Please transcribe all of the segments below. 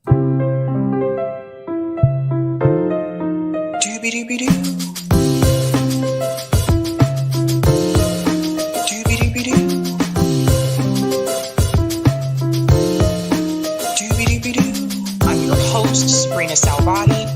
I'm your host, sabrinasalvati.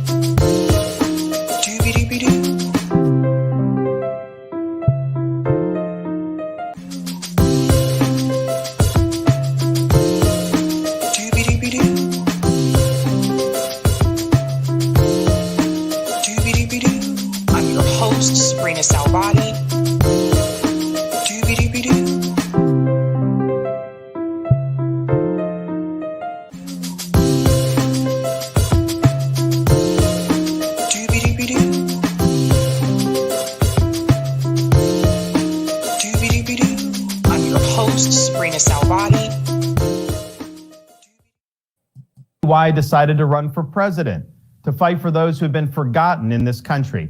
I'm your host, sabrinasalvati. Why I decided to run for president, to fight for those who have been forgotten in this country.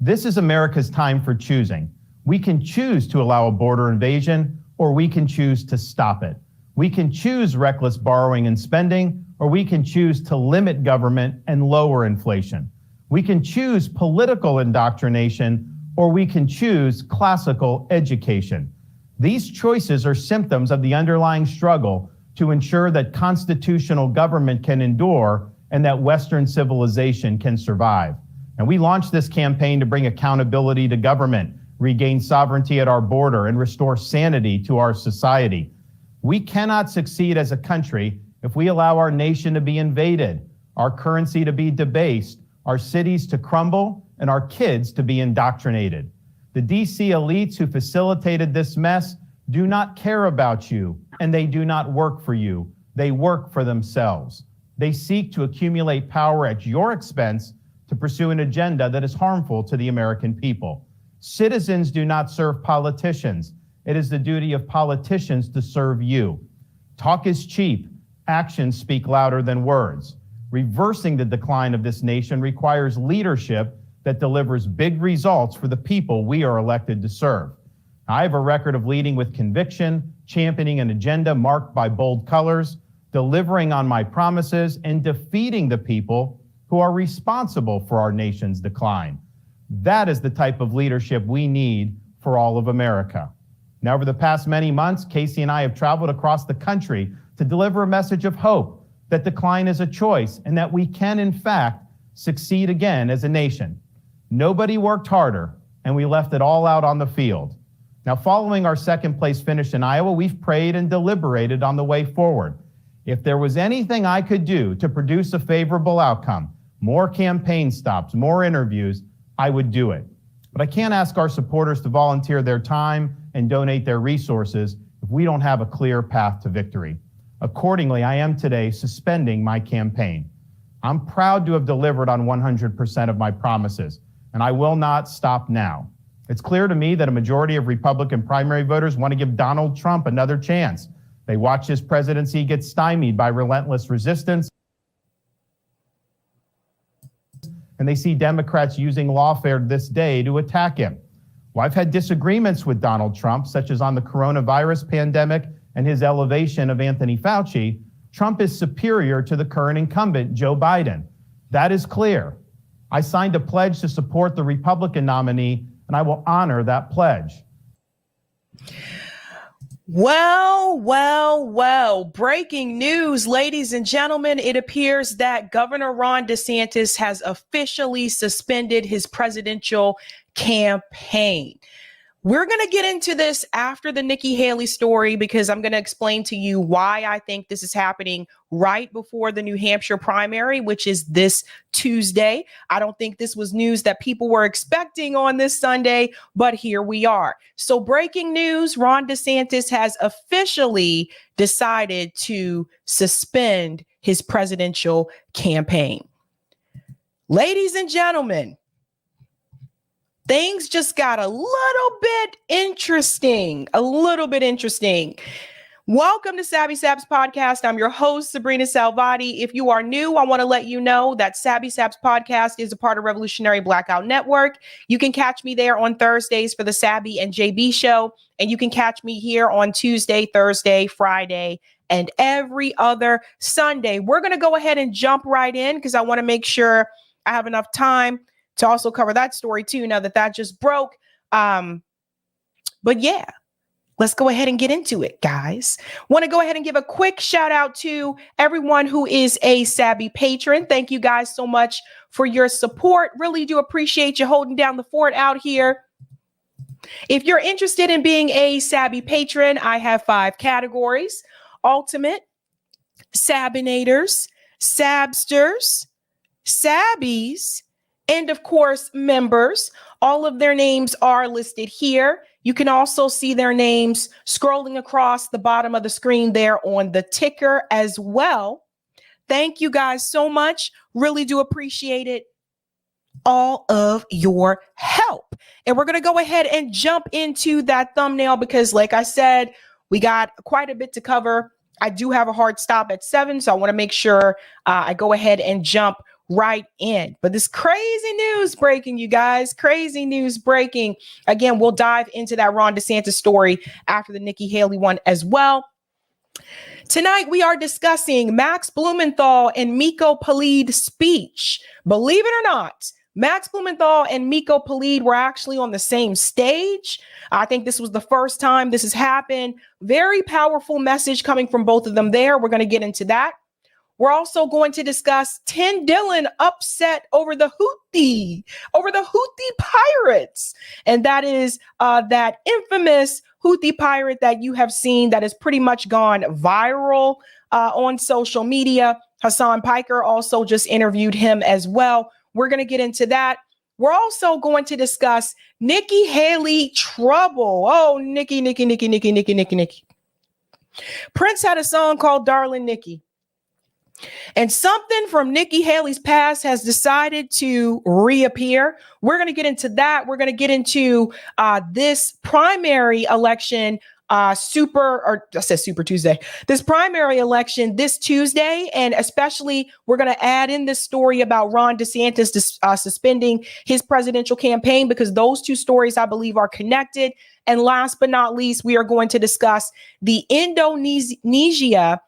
This is America's time for choosing. We can choose to allow a border invasion, or we can choose to stop it. We can choose reckless borrowing and spending, or we can choose to limit government and lower inflation. We can choose political indoctrination, or we can choose classical education. These choices are symptoms of the underlying struggle to ensure that constitutional government can endure and that Western civilization can survive. And we launched this campaign to bring accountability to government, regain sovereignty at our border, and restore sanity to our society. We cannot succeed as a country if we allow our nation to be invaded, our currency to be debased, our cities to crumble, and our kids to be indoctrinated. The DC elites who facilitated this mess do not care about you, and they do not work for you. They work for themselves. They seek to accumulate power at your expense to pursue an agenda that is harmful to the American people. Citizens do not serve politicians. It is the duty of politicians to serve you. Talk is cheap. Actions speak louder than words. Reversing the decline of this nation requires leadership that delivers big results for the people we are elected to serve. I have a record of leading with conviction, championing an agenda marked by bold colors, delivering on my promises, and defeating the people who are responsible for our nation's decline. That is the type of leadership we need for all of America. Now, over the past many months, Casey and I have traveled across the country to deliver a message of hope that decline is a choice and that we can, in fact, succeed again as a nation. Nobody worked harder, and we left it all out on the field. Now, following our second place finish in Iowa, we've prayed and deliberated on the way forward. If there was anything I could do to produce a favorable outcome, more campaign stops, more interviews, I would do it. But I can't ask our supporters to volunteer their time and donate their resources if we don't have a clear path to victory. Accordingly, I am today suspending my campaign. I'm proud to have delivered on 100% of my promises, and I will not stop now. It's clear to me that a majority of Republican primary voters want to give Donald Trump another chance. They watch his presidency get stymied by relentless resistance, and they see Democrats using lawfare this day to attack him. Well, I've had disagreements with Donald Trump, such as on the coronavirus pandemic and his elevation of Anthony Fauci. Trump is superior to the current incumbent, Joe Biden. That is clear. I signed a pledge to support the Republican nominee, and I will honor that pledge. Well, breaking news, ladies and gentlemen. It appears that Governor Ron DeSantis has officially suspended his presidential campaign. We're going to get into this after the Nikki Haley story, because I'm going to explain to you why I think this is happening right before the New Hampshire primary, which is this Tuesday. I don't think this was news that people were expecting on this Sunday, but here we are. So breaking news, Ron DeSantis has officially decided to suspend his presidential campaign. Ladies and gentlemen, things just got a little bit interesting. Welcome to Sabby Sabs podcast. I'm your host, Sabrina Salvati. If you are new, I want to let you know that Sabby Sabs podcast is a part of Revolutionary Blackout Network. You can catch me there on Thursdays for the Sabby and JB show, and you can catch me here on Tuesday, Thursday, Friday, and every other Sunday. We're going to go ahead and jump right in because I want to make sure I have enough time to also cover that story too, now that that just broke. But yeah, let's go ahead and get into it, guys. Want to go ahead and give a quick shout out to everyone who is a Sabby patron. Thank you guys so much for your support. Really do appreciate you holding down the fort out here. If you're interested in being a Sabby patron, I have 5 categories: Ultimate, Sabinators, Sabsters, Sabbies, and of course, members. All of their names are listed here. You can also see their names scrolling across the bottom of the screen there on the ticker as well. Thank you guys so much. Really do appreciate it. All of your help. And we're going to go ahead and jump into that thumbnail because, like I said, we got quite a bit to cover. I do have a hard stop at 7, so I want to make sure I go ahead and jump right in. But this crazy news breaking, you guys, crazy news breaking. Again, we'll dive into that Ron DeSantis story after the Nikki Haley one as well. Tonight, we are discussing Max Blumenthal and Miko Peled speech. Believe it or not, Max Blumenthal and Miko Peled were actually on the same stage. I think this was the first time this has happened. Very powerful message coming from both of them there. We're going to get into that. We're also going to discuss Dillon upset over the Houthi pirates. And that is that infamous Houthi pirate that you have seen that has pretty much gone viral on social media. Hassan Piker also just interviewed him as well. We're going to get into that. We're also going to discuss Nikki Haley trouble. Oh, Nikki. Prince had a song called Darling Nikki. And something from Nikki Haley's past has decided to reappear. We're going to get into that. We're going to get into this primary election, Super Tuesday, this primary election this Tuesday. And especially, we're going to add in this story about Ron DeSantis suspending his presidential campaign, because those two stories, I believe, are connected. And last but not least, we are going to discuss the Indonesia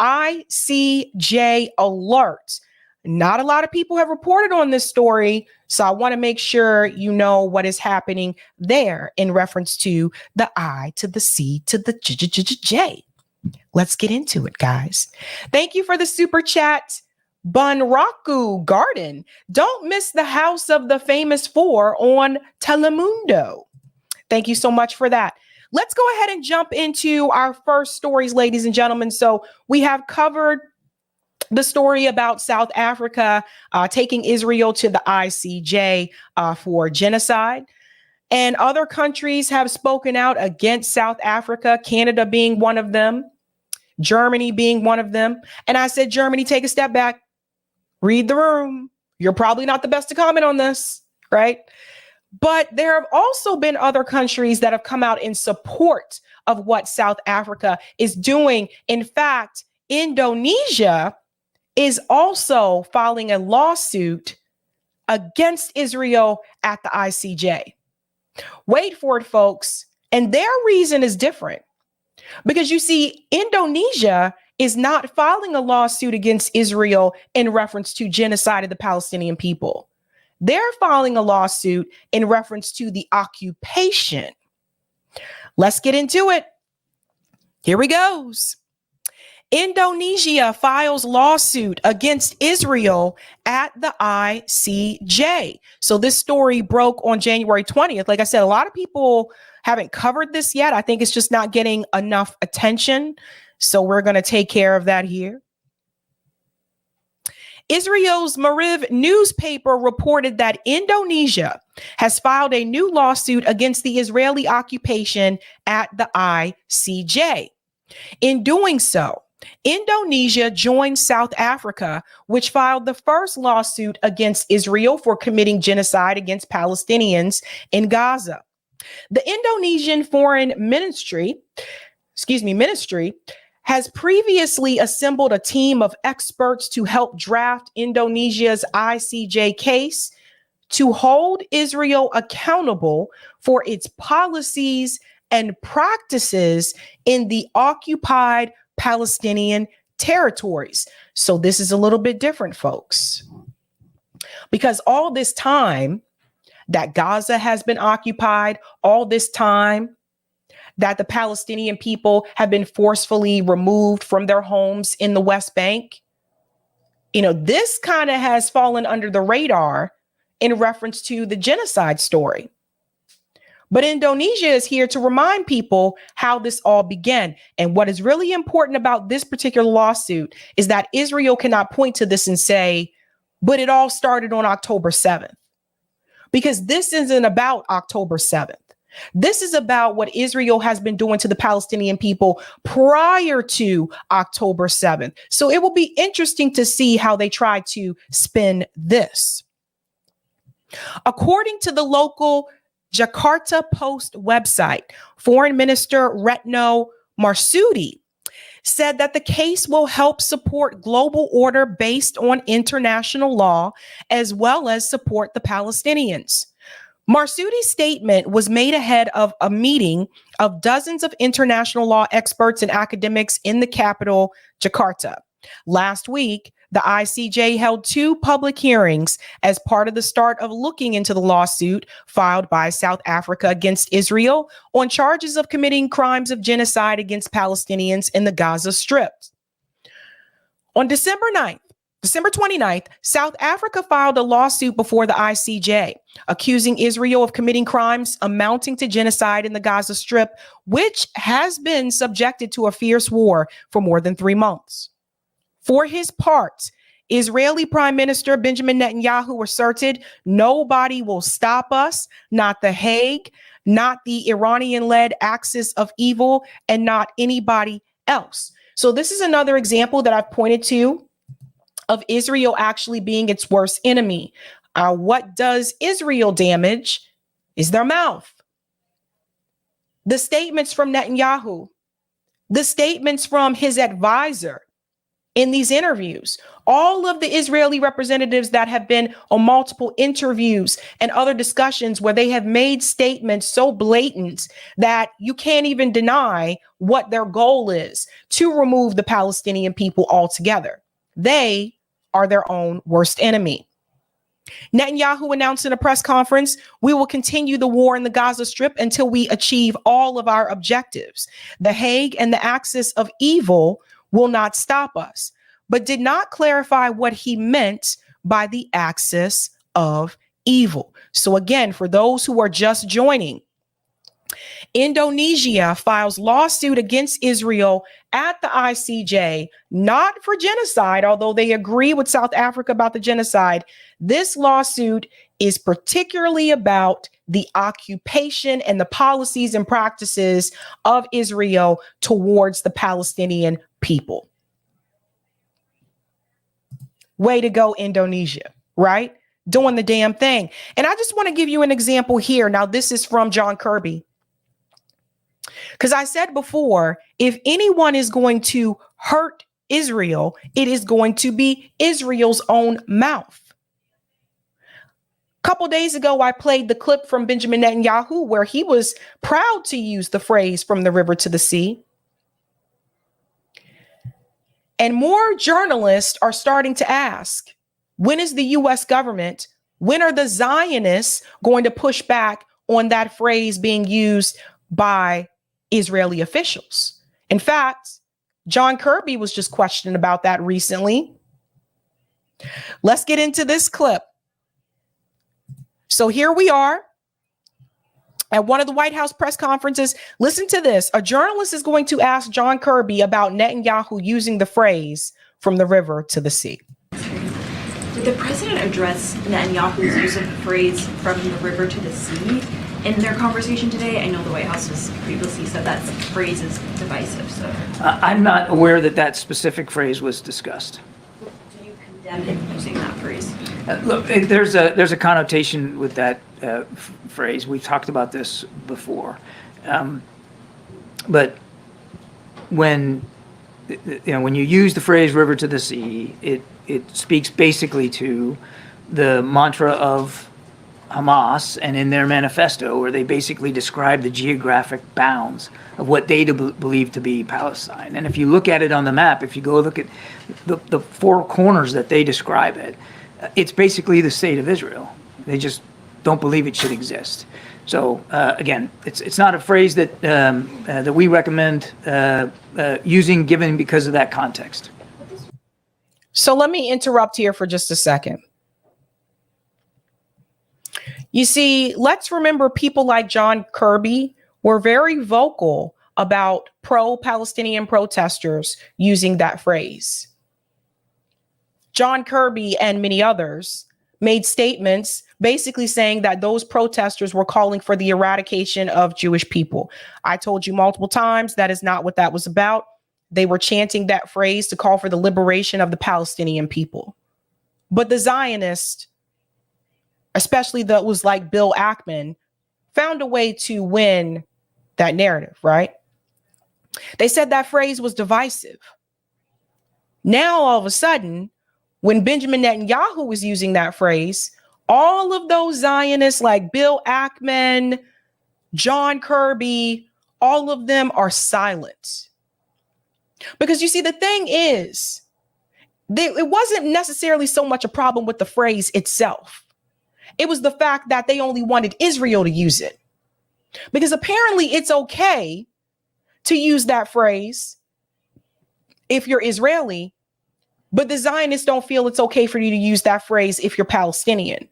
ICJ alert. Not a lot of people have reported on this story, so I want to make sure you know what is happening there in reference to the I to the C to the J. Let's get into it, guys. Thank you for the super chat, Bunraku Garden. Don't miss the House of the Famous Four on Telemundo. Thank you so much for that. Let's go ahead and jump into our first stories, ladies and gentlemen. So we have covered the story about South Africa taking Israel to the ICJ for genocide. And other countries have spoken out against South Africa, Canada being one of them, Germany being one of them. And I said, Germany, take a step back, read the room. You're probably not the best to comment on this, right? But there have also been other countries that have come out in support of what South Africa is doing. In fact, Indonesia is also filing a lawsuit against Israel at the ICJ. Wait for it, folks. And their reason is different. Because you see, Indonesia is not filing a lawsuit against Israel in reference to genocide of the Palestinian people. They're filing a lawsuit in reference to the occupation. Let's get into it. Here we goes. Indonesia files lawsuit against Israel at the ICJ. So this story broke on January 20th. Like I said, a lot of people haven't covered this yet. I think it's just not getting enough attention. So we're going to take care of that here. Israel's Mariv newspaper reported that Indonesia has filed a new lawsuit against the Israeli occupation at the ICJ. In doing so, Indonesia joined South Africa, which filed the first lawsuit against Israel for committing genocide against Palestinians in Gaza. The Indonesian Foreign Ministry has previously assembled a team of experts to help draft Indonesia's ICJ case to hold Israel accountable for its policies and practices in the occupied Palestinian territories. So this is a little bit different, folks, because all this time that Gaza has been occupied, all this time that the Palestinian people have been forcefully removed from their homes in the West Bank, this kind of has fallen under the radar in reference to the genocide story. But Indonesia is here to remind people how this all began. And what is really important about this particular lawsuit is that Israel cannot point to this and say, but it all started on October 7th. Because this isn't about October 7th. This is about what Israel has been doing to the Palestinian people prior to October 7th. So it will be interesting to see how they try to spin this. According to the local Jakarta Post website, Foreign Minister Retno Marsudi said that the case will help support global order based on international law, as well as support the Palestinians. Marsudi's statement was made ahead of a meeting of dozens of international law experts and academics in the capital, Jakarta. Last week, the ICJ held 2 public hearings as part of the start of looking into the lawsuit filed by South Africa against Israel on charges of committing crimes of genocide against Palestinians in the Gaza Strip. On December 29th, South Africa filed a lawsuit before the ICJ, accusing Israel of committing crimes amounting to genocide in the Gaza Strip, which has been subjected to a fierce war for more than 3 months. For his part, Israeli Prime Minister Benjamin Netanyahu asserted, nobody will stop us, not The Hague, not the Iranian-led axis of evil, and not anybody else. So this is another example that I've pointed to of Israel actually being its worst enemy. What does Israel damage is their mouth. The statements from Netanyahu, the statements from his advisor in these interviews, all of the Israeli representatives that have been on multiple interviews and other discussions where they have made statements so blatant that you can't even deny what their goal is, to remove the Palestinian people altogether. They are their own worst enemy. Netanyahu announced in a press conference, we will continue the war in the Gaza Strip until we achieve all of our objectives. The Hague and the axis of evil will not stop us, but did not clarify what he meant by the axis of evil. So again, for those who are just joining, Indonesia files lawsuit against Israel at the ICJ, not for genocide, although they agree with South Africa about the genocide. This lawsuit is particularly about the occupation and the policies and practices of Israel towards the Palestinian people. Way to go, Indonesia, right? Doing the damn thing. And I just want to give you an example here. Now, this is from John Kirby. Because I said before, if anyone is going to hurt Israel, it is going to be Israel's own mouth. A couple days ago, I played the clip from Benjamin Netanyahu where he was proud to use the phrase from the river to the sea. And more journalists are starting to ask, when is the U.S. government, when are the Zionists going to push back on that phrase being used by Israeli officials? In fact, John Kirby was just questioned about that recently. Let's get into this clip. So here we are at one of the White House press conferences. Listen to this. A journalist is going to ask John Kirby about Netanyahu using the phrase from the river to the sea. Did the president address Netanyahu's use of the phrase from the river to the sea in their conversation today? I know the White House has previously said that phrase is divisive. So I'm not aware that that specific phrase was discussed. Do you condemn him using that phrase? Look, there's a connotation with that phrase. We've talked about this before, but when you use the phrase "river to the sea," it speaks basically to the mantra of Hamas and in their manifesto, where they basically describe the geographic bounds of what they believe to be Palestine. And if you look at it on the map, if you go look at the four corners that they describe it, it's basically the state of Israel. They just don't believe it should exist. So again, it's not a phrase that that we recommend using, given because of that context. So let me interrupt here for just a second. You see, let's remember people like John Kirby were very vocal about pro-Palestinian protesters using that phrase. John Kirby and many others made statements basically saying that those protesters were calling for the eradication of Jewish people. I told you multiple times that is not what that was about. They were chanting that phrase to call for the liberation of the Palestinian people. But the Zionists, especially those like Bill Ackman, found a way to win that narrative, right? They said that phrase was divisive. Now, all of a sudden, when Benjamin Netanyahu was using that phrase, all of those Zionists like Bill Ackman, John Kirby, all of them are silent. Because you see, the thing is, it wasn't necessarily so much a problem with the phrase itself. It was the fact that they only wanted Israel to use it. Because apparently it's okay to use that phrase if you're Israeli, but the Zionists don't feel it's okay for you to use that phrase if you're Palestinian,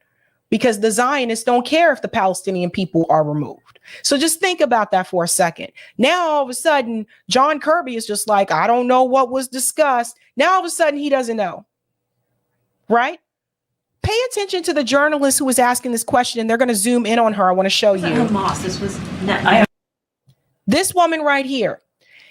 because the Zionists don't care if the Palestinian people are removed. So just think about that for a second. Now, all of a sudden, John Kirby is just like, I don't know what was discussed. Now, all of a sudden, he doesn't know, right? Pay attention to the journalist who was asking this question, and they're going to zoom in on her. I want to show you. Hamas. This was this woman right here.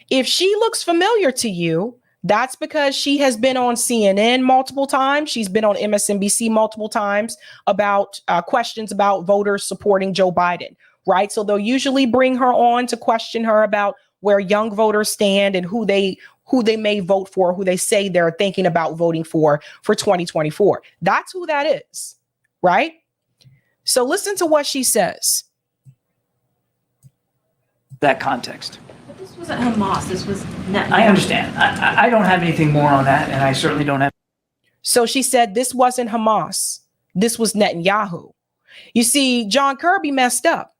If she looks familiar to you, that's because she has been on CNN multiple times. She's been on MSNBC multiple times about questions about voters supporting Joe Biden, right? So they'll usually bring her on to question her about where young voters stand and who they may vote for, who they say they're thinking about voting for 2024. That's who that is, right? So listen to what she says. That context. But this wasn't Hamas. This was Netanyahu. I understand. I don't have anything more on that, and I certainly don't have. So she said this wasn't Hamas. This was Netanyahu. You see, John Kirby messed up,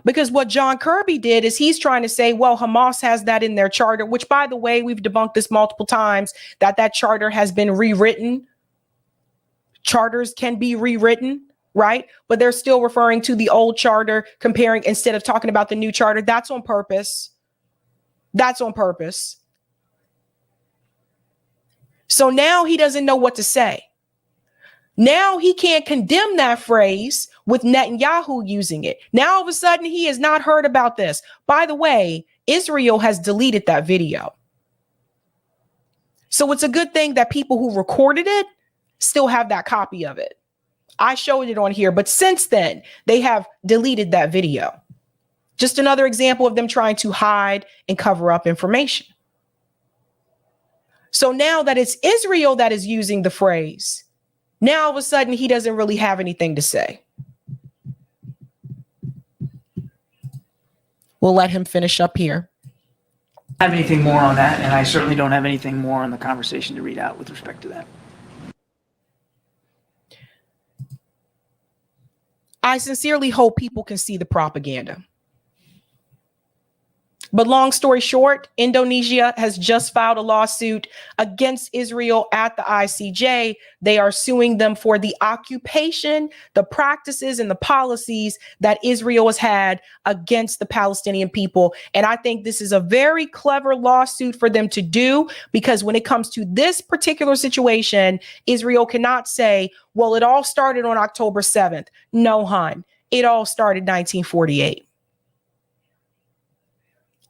because what John Kirby did is he's trying to say, well, Hamas has that in their charter, which, by the way, we've debunked this multiple times, that charter has been rewritten. Charters can be rewritten, right? But they're still referring to the old charter, comparing instead of talking about the new charter. That's on purpose. That's on purpose. So now he doesn't know what to say. Now he can't condemn that phrase with Netanyahu using it. Now all of a sudden he has not heard about this. By the way, Israel has deleted that video. So it's a good thing that people who recorded it still have that copy of it. I showed it on here, but since then they have deleted that video. Just another example of them trying to hide and cover up information. So now that it's Israel that is using the phrase, now all of a sudden he doesn't really have anything to say. We'll let him finish up here. I have anything more on that, and I certainly don't have anything more on the conversation to read out with respect to that. I sincerely hope people can see the propaganda. But long story short, Indonesia has just filed a lawsuit against Israel at the ICJ. They are suing them for the occupation, the practices, and the policies that Israel has had against the Palestinian people. And I think this is a very clever lawsuit for them to do, because when it comes to this particular situation, Israel cannot say, well, it all started on October 7th. No, hon, it all started 1948.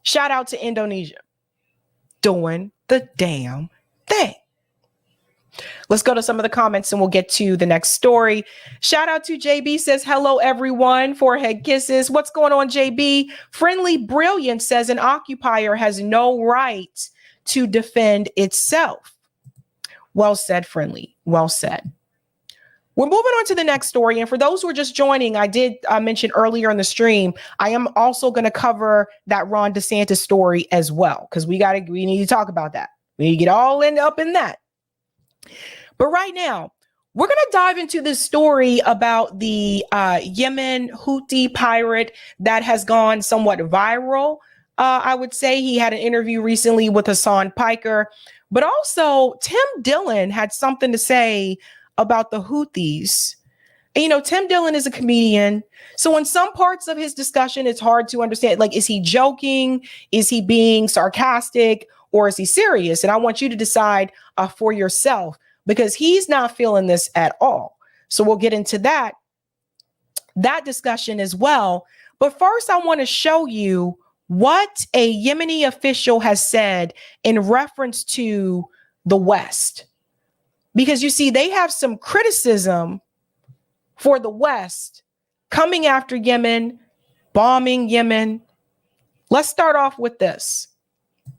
Shout out to Indonesia doing the damn thing. Let's go to some of the comments and we'll get to the next story. Shout out to JB, says, hello, everyone. Forehead kisses. What's going on, JB? Friendly Brilliant says an occupier has no right to defend itself. Well said, Friendly. Well said. We're moving on to the next story. And for those who are just joining, I did mention earlier in the stream, I am also going to cover that Ron DeSantis story as well, because we need to talk about that. We need to get all up in that. But right now, we're going to dive into this story about the Yemen Houthi pirate that has gone somewhat viral. I would say he had an interview recently with Hassan Piker, but also Tim Dillon had something to say about the Houthis. And, you know, Tim Dillon is a comedian. So in some parts of his discussion, it's hard to understand, like, is he joking? Is he being sarcastic? Or is he serious? And I want you to decide for yourself, because he's not feeling this at all. So we'll get into that discussion as well. But first, I want to show you what a Yemeni official has said in reference to the West. Because you see, they have some criticism for the West coming after Yemen, bombing Yemen. Let's start off with this.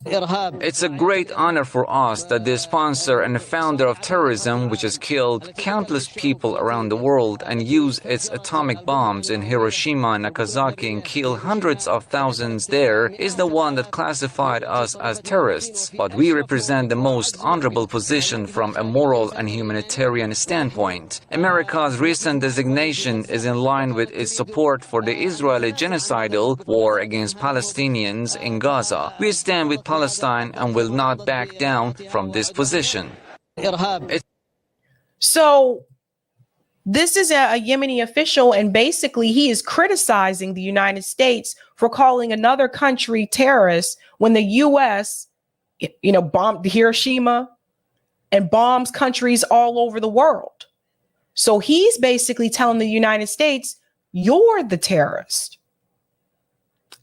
It's a great honor for us that the sponsor and the founder of terrorism, which has killed countless people around the world and used its atomic bombs in Hiroshima and Nagasaki and killed hundreds of thousands there, is the one that classified us as terrorists. But we represent the most honorable position from a moral and humanitarian standpoint. America's recent designation is in line with its support for the Israeli genocidal war against Palestinians in Gaza. We stand with Palestine and will not back down from this position. So this is a Yemeni official, and basically he is criticizing the United States for calling another country terrorist when the U.S., you know, bombed Hiroshima and bombs countries all over the world. So he's basically telling the United States, you're the terrorist.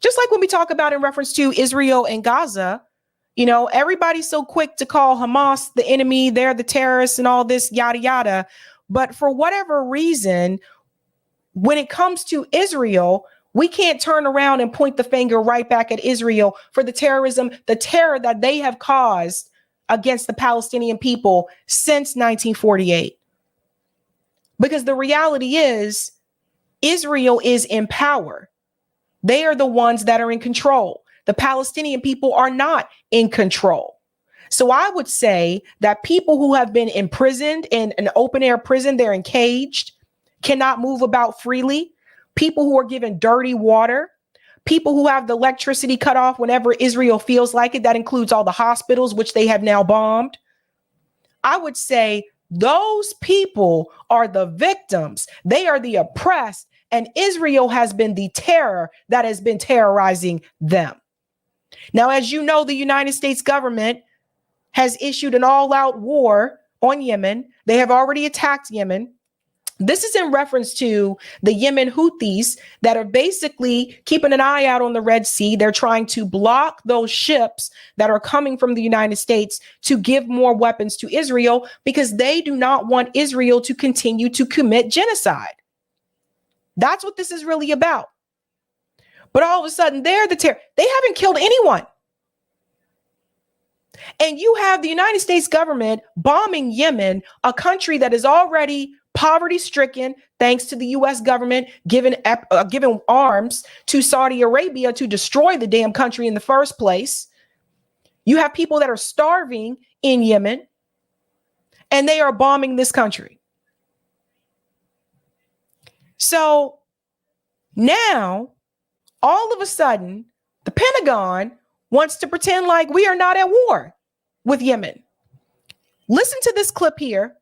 Just like when we talk about in reference to Israel and Gaza, you know, everybody's so quick to call Hamas the enemy, they're the terrorists and all this, yada, yada. But for whatever reason, when it comes to Israel, we can't turn around and point the finger right back at Israel for the terrorism, the terror that they have caused against the Palestinian people since 1948. Because the reality is, Israel is in power. They are the ones that are in control. The Palestinian people are not in control. So I would say that people who have been imprisoned in an open air prison, they're encaged, cannot move about freely. People who are given dirty water, people who have the electricity cut off whenever Israel feels like it. That includes all the hospitals, which they have now bombed. I would say those people are the victims. They are the oppressed. And Israel has been the terror that has been terrorizing them. Now, as you know, the United States government has issued an all-out war on Yemen. They have already attacked Yemen. This is in reference to the Yemen Houthis that are basically keeping an eye out on the Red Sea. They're trying to block those ships that are coming from the United States to give more weapons to Israel, because they do not want Israel to continue to commit genocide. That's what this is really about. But all of a sudden, they're the terror. They haven't killed anyone. And you have the United States government bombing Yemen, a country that is already poverty-stricken, thanks to the U.S. government giving arms to Saudi Arabia to destroy the damn country in the first place. You have people that are starving in Yemen, and they are bombing this country. So now, all of a sudden, the Pentagon wants to pretend like we are not at war with Yemen. Listen to this clip here,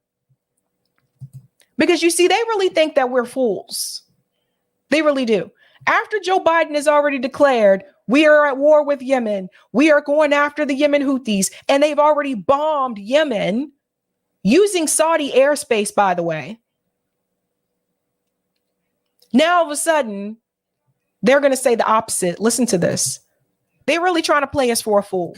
because you see, they really think that we're fools. They really do. After Joe Biden has already declared we are at war with Yemen, we are going after the Yemen Houthis, and they've already bombed Yemen using Saudi airspace, by the way. Now, all of a sudden, they're going to say the opposite. Listen to this. They're really trying to play us for a fool.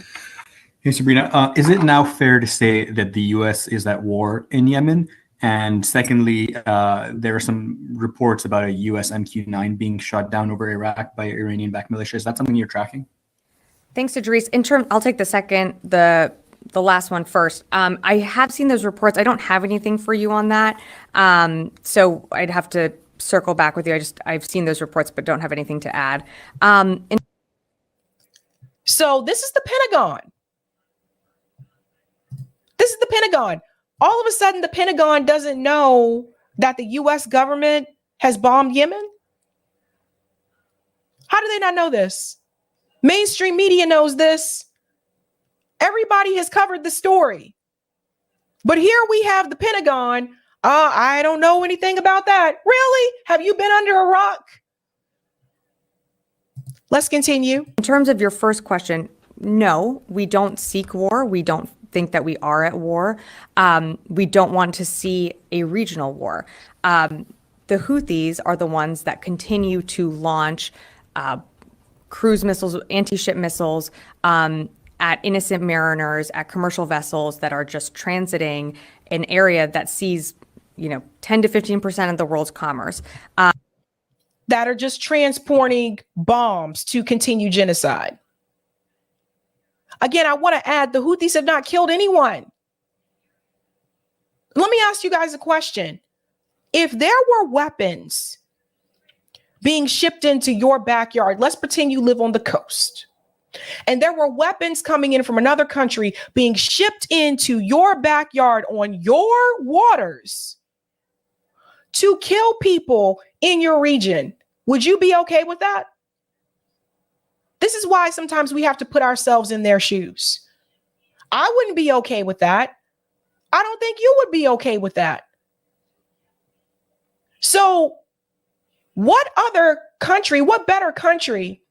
Hey, Sabrina, is it now fair to say that the U.S. is at war in Yemen? And secondly, there are some reports about a U.S. MQ-9 being shot down over Iraq by Iranian-backed militia. Is that something you're tracking? Thanks, Idris. I'll take the second. the last one first. I have seen those reports. I don't have anything for you on that. So I'd have to circle back with you. I've seen those reports, but don't have anything to add. So this is the Pentagon. This is the Pentagon. All of a sudden, the Pentagon doesn't know that the U.S. government has bombed Yemen. How do they not know this? Mainstream media knows this. Everybody has covered the story. But here we have the Pentagon. I don't know anything about that. Really? Have you been under a rock? Let's continue. In terms of your first question, no, we don't seek war. We don't think that we are at war. We don't want to see a regional war. The Houthis are the ones that continue to launch cruise missiles, anti-ship missiles at innocent mariners, at commercial vessels that are just transiting an area that sees, 10 to 15% of the world's commerce. That are just transporting bombs to continue genocide. Again, I want to add the Houthis have not killed anyone. Let me ask you guys a question. If there were weapons being shipped into your backyard, let's pretend you live on the coast, and there were weapons coming in from another country being shipped into your backyard on your waters to kill people in your region, would you be okay with that? This is why sometimes we have to put ourselves in their shoes. I wouldn't be okay with that. I don't think you would be okay with that. So what other country, what better country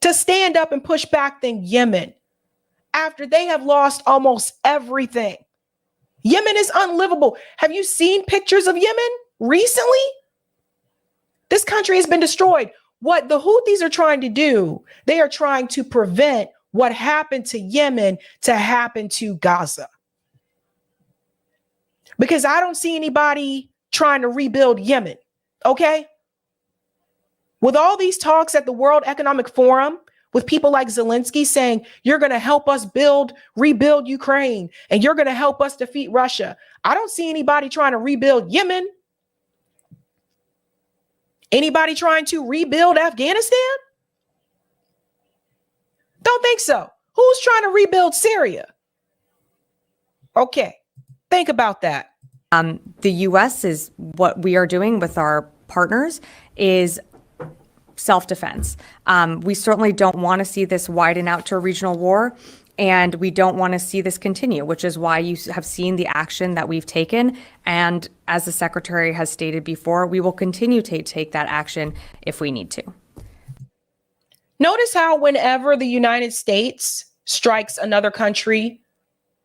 to stand up and push back than Yemen after they have lost almost everything? Yemen is unlivable. Have you seen pictures of Yemen recently? This country has been destroyed. What the Houthis are trying to do, they are trying to prevent what happened to Yemen to happen to Gaza. Because I don't see anybody trying to rebuild Yemen, okay? With all these talks at the World Economic Forum, with people like Zelensky saying, you're going to help us rebuild Ukraine, and you're going to help us defeat Russia. I don't see anybody trying to rebuild Yemen. Anybody trying to rebuild Afghanistan? Don't think so. Who's trying to rebuild Syria? Okay, think about that. The U.S. is what we are doing with our partners is self-defense. We certainly don't want to see this widen out to a regional war, and we don't want to see this continue, which is why you have seen the action that we've taken. And as the secretary has stated before, we will continue to take that action if we need to. Notice how whenever the United States strikes another country,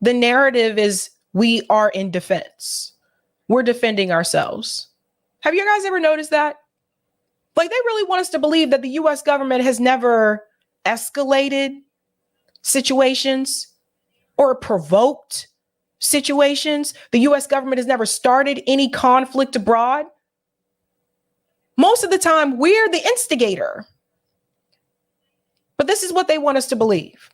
the narrative is we are in defense. We're defending ourselves. Have you guys ever noticed that? Like, they really want us to believe that the U.S. government has never escalated situations or provoked situations. The U.S. government has never started any conflict abroad. Most of the time, we're the instigator. But this is what they want us to believe.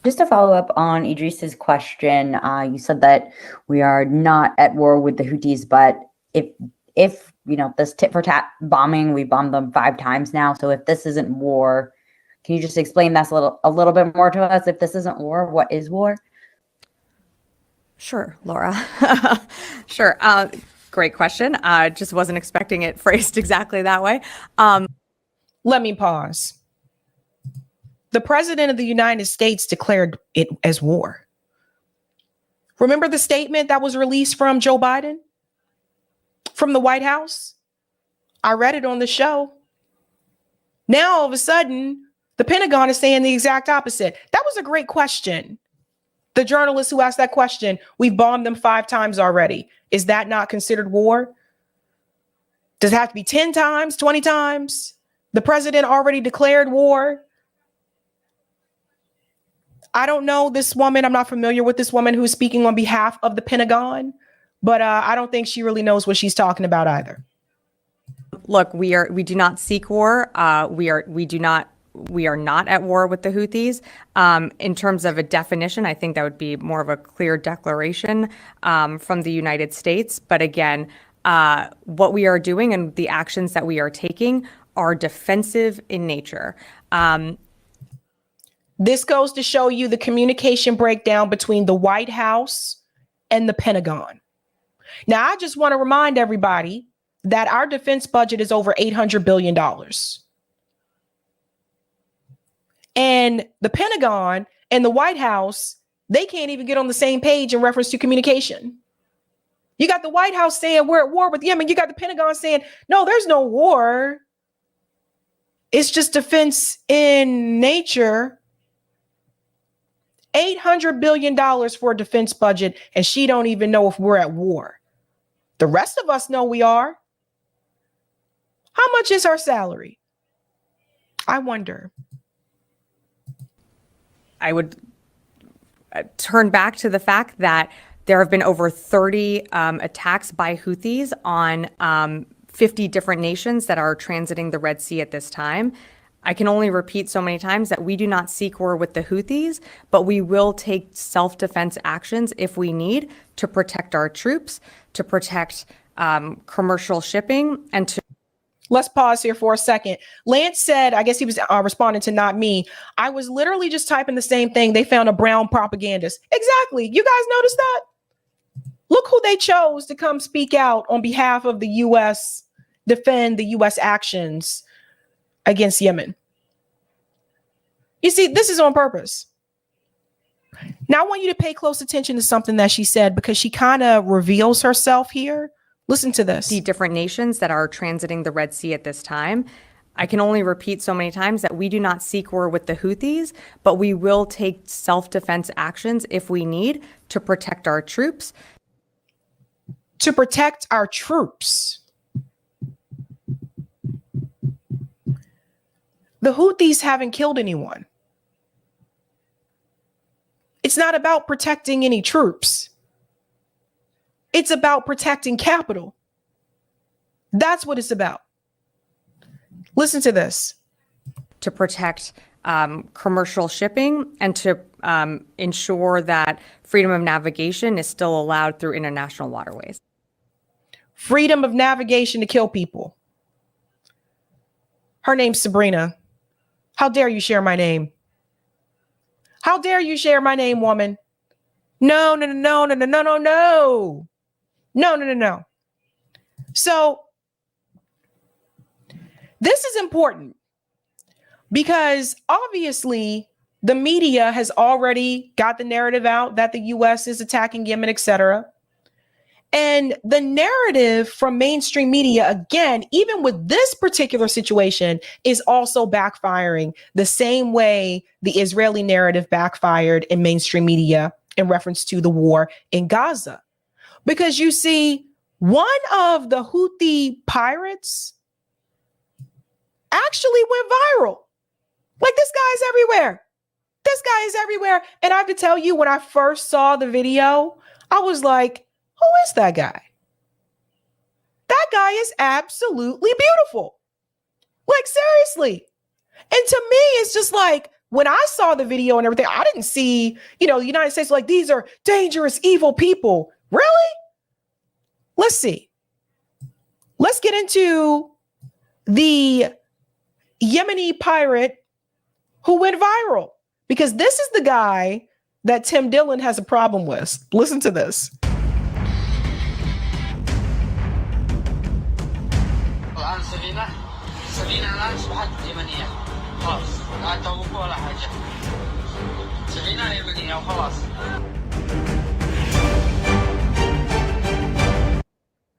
Just to follow up on Idris's question, you said that we are not at war with the Houthis, but if this tit for tat bombing, we bombed them 5 times now. So if this isn't war, can you just explain that a little bit more to us? If this isn't war, what is war? Sure, Laura. Sure. Great question. I just wasn't expecting it phrased exactly that way. Let me pause. The president of the United States declared it as war. Remember the statement that was released from Joe Biden from the White House? I read it on the show. Now, all of a sudden, the Pentagon is saying the exact opposite. That was a great question. The journalist who asked that question, we've bombed them 5 times already. Is that not considered war? Does it have to be 10 times, 20 times? The president already declared war. I don't know this woman. I'm not familiar with this woman who's speaking on behalf of the Pentagon, but I don't think she really knows what she's talking about either. Look, we do not seek war. We do not we are not at war with the Houthis. In terms of a definition, I think that would be more of a clear declaration from the United States. But again, what we are doing and the actions that we are taking are defensive in nature. This goes to show you the communication breakdown between the White House and the Pentagon. Now, I just want to remind everybody that our defense budget is over $800 billion. And the Pentagon and the White House, they can't even get on the same page in reference to communication. You got the White House saying we're at war with Yemen. You got the Pentagon saying, no, there's no war. It's just defense in nature. $800 billion for a defense budget, and she don't even know if we're at war. The rest of us know we are. How much is her salary? I wonder. I would turn back to the fact that there have been over 30 attacks by Houthis on 50 different nations that are transiting the Red Sea at this time. I can only repeat so many times that we do not seek war with the Houthis, but we will take self-defense actions if we need to protect our troops, to protect commercial shipping, and to... Let's pause here for a second. Lance said, I guess he was responding to not me. I was literally just typing the same thing. They found a brown propagandist. Exactly. You guys noticed that? Look who they chose to come speak out on behalf of the U.S., defend the U.S. actions against Yemen. You see, this is on purpose. Now I want you to pay close attention to something that she said, because she kind of reveals herself here. Listen to this. The different nations that are transiting the Red Sea at this time. I can only repeat so many times that we do not seek war with the Houthis, but we will take self-defense actions if we need to protect our troops. To protect our troops. The Houthis haven't killed anyone. It's not about protecting any troops. It's about protecting capital. That's what it's about. Listen to this. To protect commercial shipping and to ensure that freedom of navigation is still allowed through international waterways. Freedom of navigation to kill people. Her name's Sabrina. How dare you share my name? How dare you share my name, woman? No. No. So this is important because obviously the media has already got the narrative out that the U.S. is attacking Yemen, etc. And the narrative from mainstream media, again, even with this particular situation, is also backfiring the same way the Israeli narrative backfired in mainstream media in reference to the war in Gaza. Because you see, one of the Houthi pirates actually went viral. Like, this guy's everywhere. This guy is everywhere. And I have to tell you, when I first saw the video, I was like, who is that guy? That guy is absolutely beautiful. Like, seriously. And to me, it's just like, when I saw the video and everything, I didn't see, the United States like, these are dangerous, evil people. Really? Let's see. Let's get into the Yemeni pirate who went viral, because this is the guy that Tim Dillon has a problem with. Listen to this.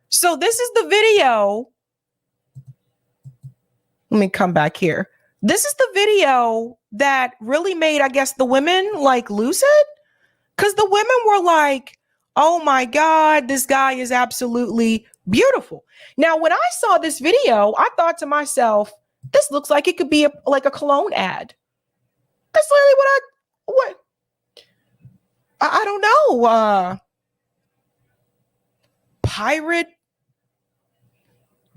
So this is the video. Let me come back here. This is the video that really made, I guess, the women like lose it. Because the women were like, oh my God, this guy is absolutely beautiful. Now, when I saw this video, I thought to myself, this looks like it could be like a cologne ad. That's literally what I don't know. Pirate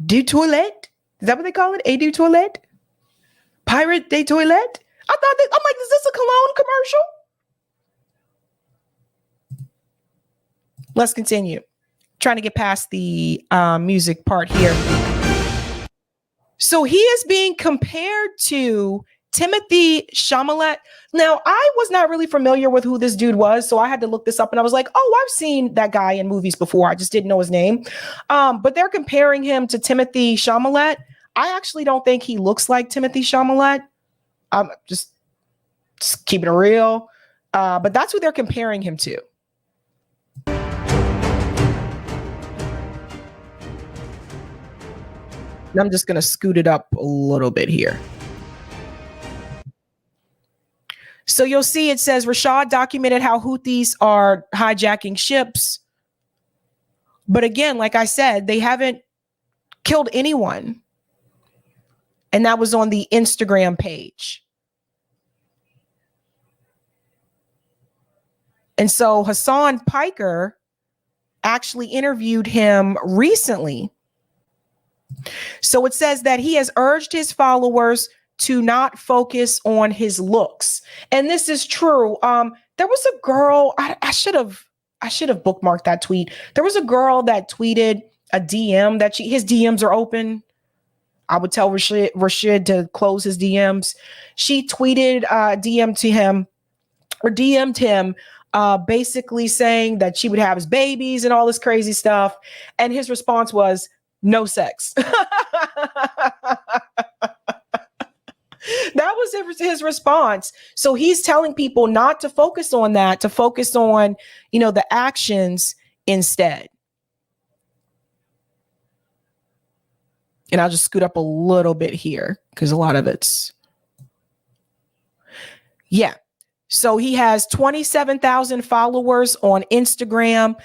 du toilette? Is that what they call it? A du toilette? Pirate de Toilette? I'm like, is this a cologne commercial? Let's continue. Trying to get past the music part here. So he is being compared to Timothy Chalamet. Now, I was not really familiar with who this dude was, so I had to look this up, and I was like, oh, I've seen that guy in movies before. I just didn't know his name. But they're comparing him to Timothy Chalamet. I actually don't think he looks like Timothy Chalamet. I'm just keeping it real. But that's who they're comparing him to. And I'm just going to scoot it up a little bit here. So you'll see it says Rashad documented how Houthis are hijacking ships. But again, like I said, they haven't killed anyone. And that was on the Instagram page. And so Hassan Piker actually interviewed him recently. So it says that he has urged his followers to not focus on his looks. And this is true. There was a girl, I should have bookmarked that tweet. There was a girl that tweeted a DM that his DMs are open. I would tell Rashid to close his DMs. She tweeted DM'd him basically saying that she would have his babies and all this crazy stuff. And his response was, no sex. That was his response. So he's telling people not to focus on that, to focus on, the actions instead. And I'll just scoot up a little bit here because a lot of it's. Yeah. So he has 27,000 followers on Instagram.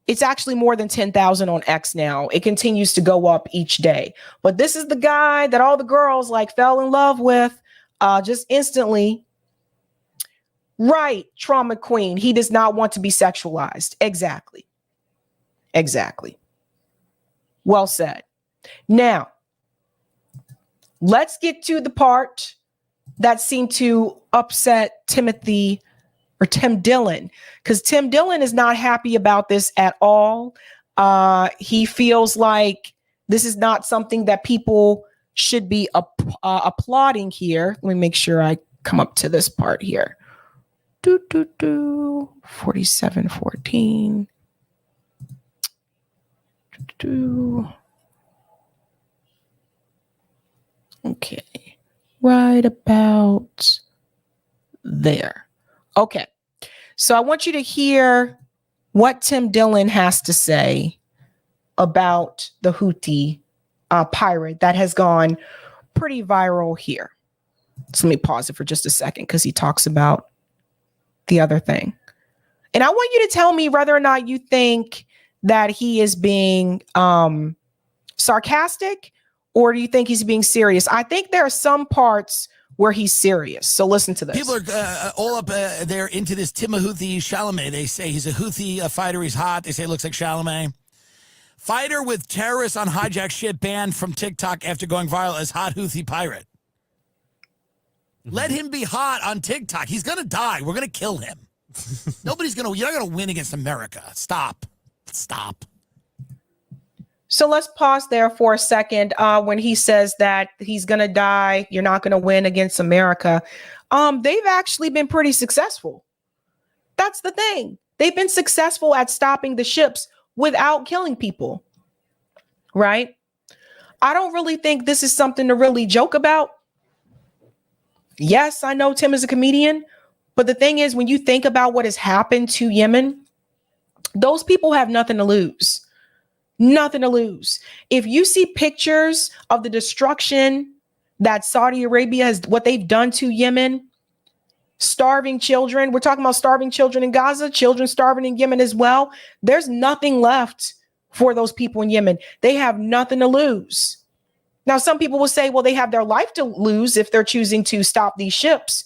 It's actually more than 10,000 on X now. It continues to go up each day. But this is the guy that all the girls fell in love with just instantly. Right, trauma queen. He does not want to be sexualized. Exactly. Well said. Now, let's get to the part that seemed to upset Tim Dillon, because Tim Dillon is not happy about this at all. He feels like this is not something that people should be applauding here. Let me make sure I come up to this part here. 4714. Okay. Right about there. Okay. So I want you to hear what Tim Dillon has to say about the Houthi pirate that has gone pretty viral here. So let me pause it for just a second because he talks about the other thing. And I want you to tell me whether or not you think that he is being sarcastic, or do you think he's being serious? I think there are some parts where he's serious. So listen to this. People are all up there into this Timothy Chalamet. They say he's a Houthi fighter. He's hot. They say he looks like Chalamet. Fighter with terrorists on hijacked ship banned from TikTok after going viral as hot Houthi pirate. Let him be hot on TikTok. He's going to die. We're going to kill him. You're not going to win against America. Stop. So let's pause there for a second. When he says that he's going to die, you're not going to win against America. They've actually been pretty successful. That's the thing. They've been successful at stopping the ships without killing people. Right? I don't really think this is something to really joke about. Yes, I know Tim is a comedian, but the thing is, when you think about what has happened to Yemen, those people have nothing to lose. Nothing to lose. If you see pictures of the destruction that Saudi Arabia has, what they've done to Yemen, starving children, we're talking about starving children in Gaza, children starving in Yemen as well. There's nothing left for those people in Yemen. They have nothing to lose. Now, some people will say, well, they have their life to lose if they're choosing to stop these ships.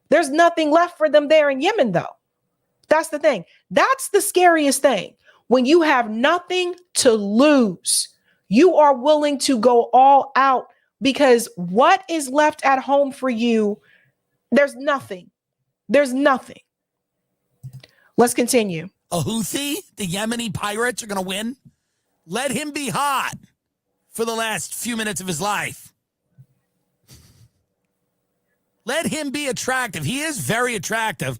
There's nothing left for them there in Yemen, though. That's the thing. That's the scariest thing. When you have nothing to lose, you are willing to go all out because what is left at home for you? There's nothing. There's nothing. Let's continue. A Houthi, the Yemeni pirates are going to win. Let him be hot for the last few minutes of his life. Let him be attractive. He is very attractive.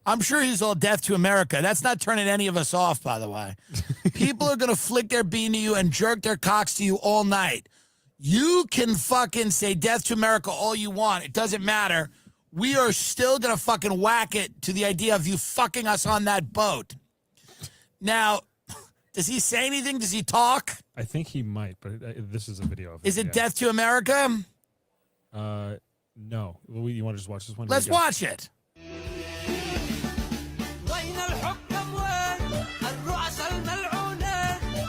I'm sure he's all death to America. That's not turning any of us off, by the way. People are going to flick their bean to you and jerk their cocks to you all night. You can fucking say death to America all you want. It doesn't matter. We are still going to fucking whack it to the idea of you fucking us on that boat. Now, does he say anything? Does he talk? I think he might, but this is a video of it. Is it death to America? No. You want to just watch this one? Let's watch it.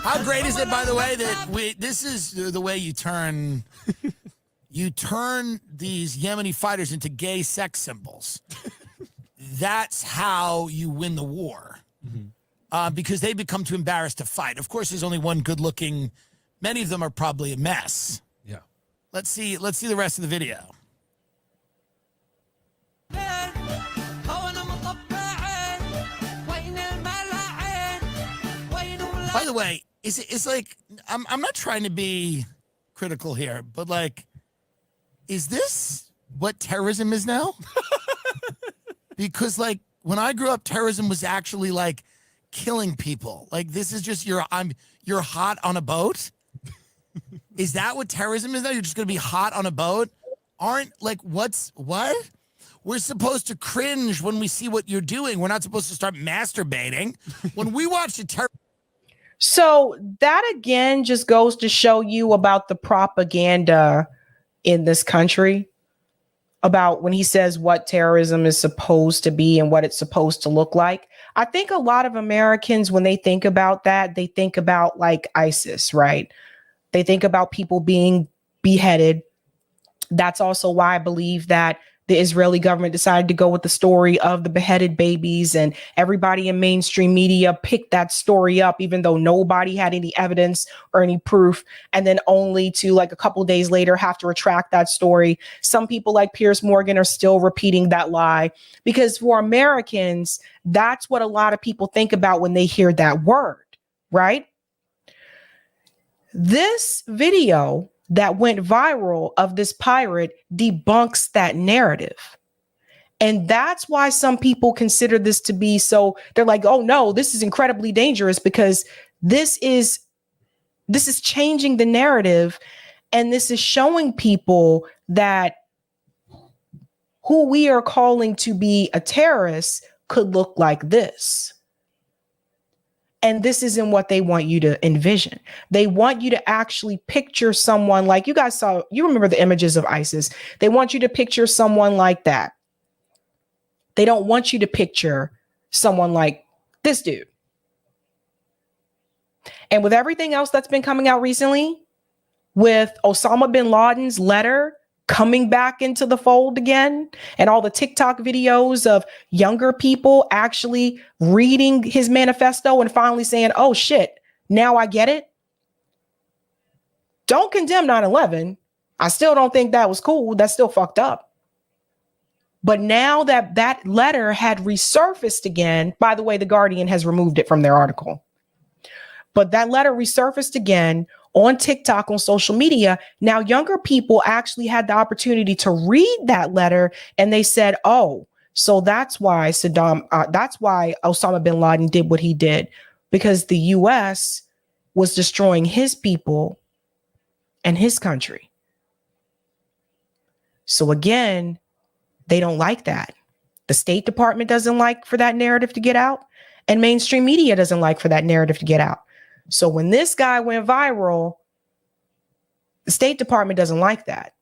How great is it, by the way, that this is the way you turn these Yemeni fighters into gay sex symbols. That's how you win the war. Because they become too embarrassed to fight. Of course, there's only one good-looking. Many of them are probably a mess. Yeah. Let's see the rest of the video. By the way, it's like I'm not trying to be critical here, but like, is this what terrorism is now? Because like when I grew up, terrorism was actually like killing people. Like this is just you're hot on a boat. Is that what terrorism is now? You're just gonna be hot on a boat? Aren't like what? We're supposed to cringe when we see what you're doing. We're not supposed to start masturbating. When we watch the terror. So that again just goes to show you about the propaganda in this country, about when he says what terrorism is supposed to be and what it's supposed to look like. I think a lot of Americans, when they think about that, they think about like ISIS, right? They think about people being beheaded. That's also why I believe that the Israeli government decided to go with the story of the beheaded babies, and everybody in mainstream media picked that story up, even though nobody had any evidence or any proof. And then only to like a couple days later have to retract that story. Some people like Piers Morgan are still repeating that lie, because for Americans, that's what a lot of people think about when they hear that word, right? This video that went viral of this pirate debunks that narrative. And that's why some people consider this to be so, they're like, oh no, this is incredibly dangerous, because this is changing the narrative. And this is showing people that who we are calling to be a terrorist could look like this. And this isn't what they want you to envision. They want you to actually picture someone like you guys saw. You remember the images of ISIS. They want you to picture someone like that. They don't want you to picture someone like this dude. And with everything else that's been coming out recently, with Osama bin Laden's letter coming back into the fold again, and all the TikTok videos of younger people actually reading his manifesto and finally saying, oh shit, now I get it. Don't condemn 9/11. I still don't think that was cool. That's still fucked up. But now that that letter had resurfaced again, by the way, The Guardian has removed it from their article. But that letter resurfaced again on TikTok, on social media. Now, younger people actually had the opportunity to read that letter, and they said, oh, so that's why Osama bin Laden did what he did, because the US was destroying his people and his country. So again, they don't like that. The State Department doesn't like for that narrative to get out, and mainstream media doesn't like for that narrative to get out. So when this guy went viral, the State Department doesn't like that,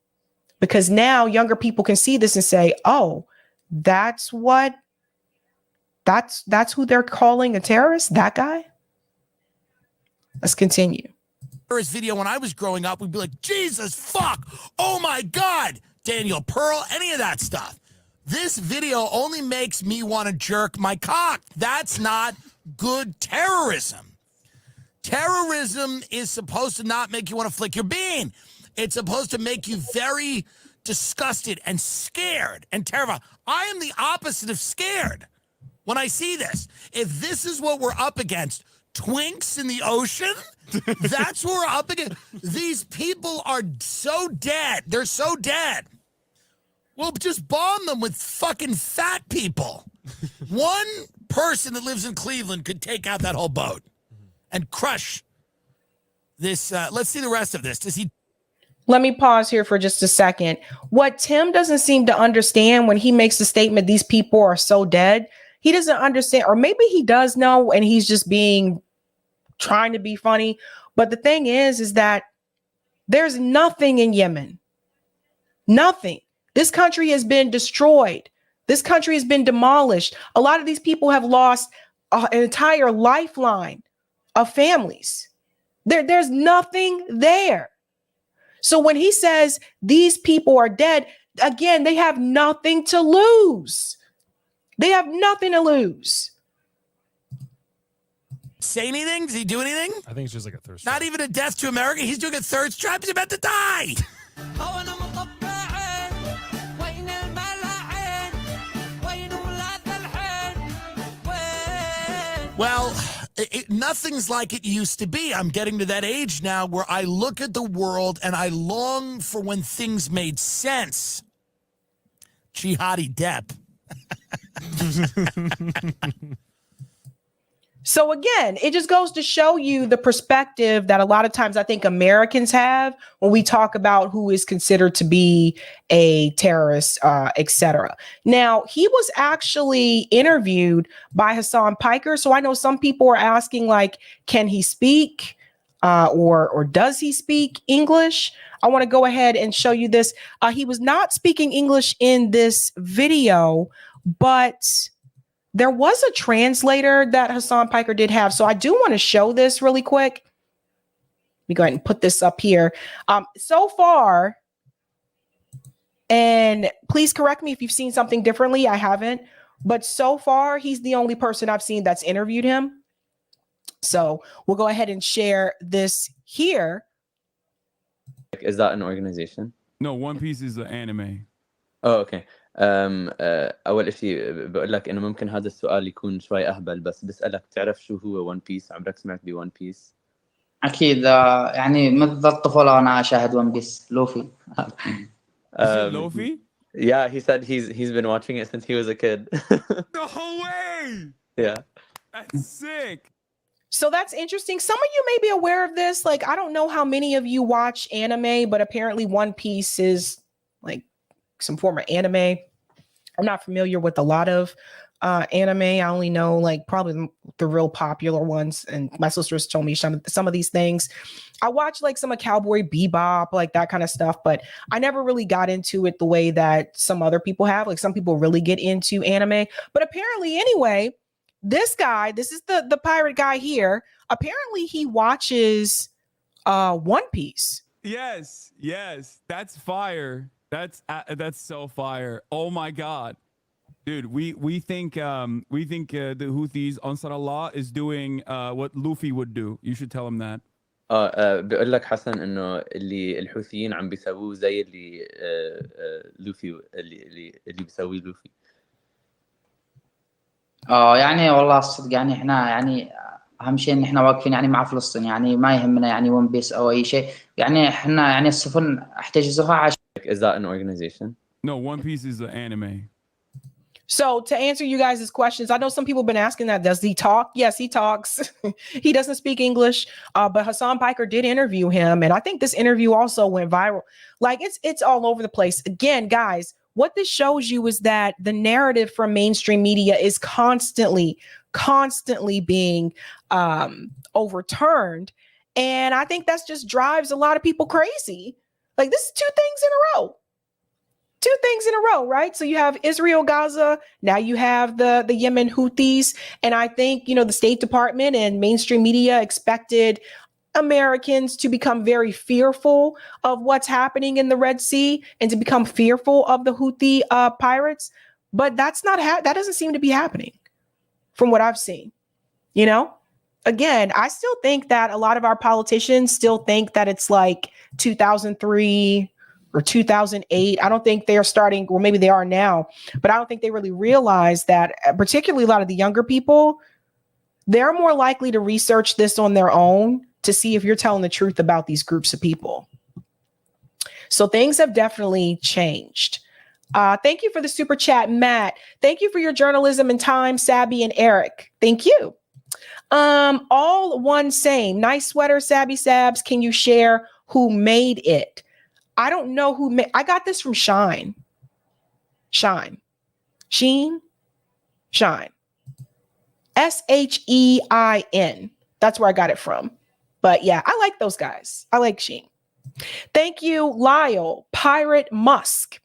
because now younger people can see this and say, oh, that's who they're calling a terrorist, that guy. Let's continue. Terrorist video when I was growing up, we'd be like, Jesus, fuck, oh my God, Daniel Pearl, any of that stuff. This video only makes me want to jerk my cock. That's not good terrorism. Terrorism is supposed to not make you want to flick your bean. It's supposed to make you very disgusted and scared and terrified. I am the opposite of scared when I see this. If this is what we're up against, twinks in the ocean, that's what we're up against. These people are so dead. They're so dead. Well, just bomb them with fucking fat people. One person that lives in Cleveland could take out that whole boat and crush this. Let's see the rest of this. Does he? Let me pause here for just a second. What Tim doesn't seem to understand when he makes the statement, these people are so dead, he doesn't understand, or maybe he does know and he's just trying to be funny. But the thing is that there's nothing in Yemen. Nothing. This country has been destroyed. This country has been demolished. A lot of these people have lost an entire lifeline of families. There's nothing there. So when he says these people are dead, again, they have nothing to lose. They have nothing to lose. Say anything? Does he do anything? I think it's just like a thirst. Not even a death to America. He's doing a third strike. He's about to die. Well, nothing's like it used to be. I'm getting to that age now where I look at the world and I long for when things made sense. Jihadi Depp. So again, it just goes to show you the perspective that a lot of times I think Americans have when we talk about who is considered to be a terrorist, etc. Now, he was actually interviewed by Hassan Piker. So I know some people are asking, like, can he speak or does he speak English? I want to go ahead and show you this. He was not speaking English in this video, but there was a translator that Hassan Piker did have. So I do want to show this really quick. Let me go ahead and put this up here. So far, and please correct me if you've seen something differently. I haven't. But so far, he's the only person I've seen that's interviewed him. So we'll go ahead and share this here. Is that an organization? No, One Piece is an anime. Oh, okay. أول شيء بقول لك إنه ممكن هذا السؤال يكون شوي أهبل بس بسألك تعرف شو هو ون بيس؟ عمرك سمعت بون بيس؟ أكيد يعني منذ الطفولة وأنا أشاهد ون بيس لوفي. Luffy? Yeah, he said he's been watching it since he was a kid. No way! Yeah. That's sick. So that's interesting. Some of you may be aware of this. Like, I don't know how many of you watch anime, but apparently One Piece is like some form of anime. I'm not familiar with a lot of anime. I only know like probably the real popular ones. And my sisters told me some of these things. I watched like some of Cowboy Bebop, like that kind of stuff, but I never really got into it the way that some other people have. Like some people really get into anime, but apparently anyway, this guy, this is the pirate guy here. Apparently he watches One Piece. Yes, that's fire. That's so fire. Oh my god, dude. We think the Houthis Ansar Allah is doing what Luffy would do. You should tell him that. بقول لك حسن إنه اللي الحوثيين عم بيسووه زي اللي لوفي اللي بيسويه لوفي. يعني والله الصدق يعني احنا يعني اهم شيء ان احنا واقفين يعني مع فلسطين يعني ما يهمنا يعني ون بيس او اي شيء يعني احنا يعني السفن احتجزوها عشان. Is that an organization? No, One Piece is an anime. So to answer you guys' questions, I know some people have been asking that. Does he talk? Yes, he talks. He doesn't speak English, but Hassan Piker did interview him. And I think this interview also went viral. Like it's all over the place. Again, guys, what this shows you is that the narrative from mainstream media is constantly being overturned. And I think that's just drives a lot of people crazy. Like this is two things in a row, right? So you have Israel, Gaza. Now you have the Yemen Houthis. And I think, the State Department and mainstream media expected Americans to become very fearful of what's happening in the Red Sea and to become fearful of the Houthi pirates. But that's not that doesn't seem to be happening from what I've seen, again, I still think that a lot of our politicians still think that it's like 2003 or 2008. I don't think they're starting, or maybe they are now, but I don't think they really realize that, particularly a lot of the younger people, they're more likely to research this on their own to see if you're telling the truth about these groups of people. So things have definitely changed. Thank you for the super chat, Matt. Thank you for your journalism and time, Sabby and Eric. Thank you. All one same. Nice sweater, Sabby Sabs. Can you share who made it? I don't know who made. I got this from Shine. Shine. SHEIN. That's where I got it from. But yeah, I like those guys. I like Sheen. Thank you, Lyle. Pirate Musk.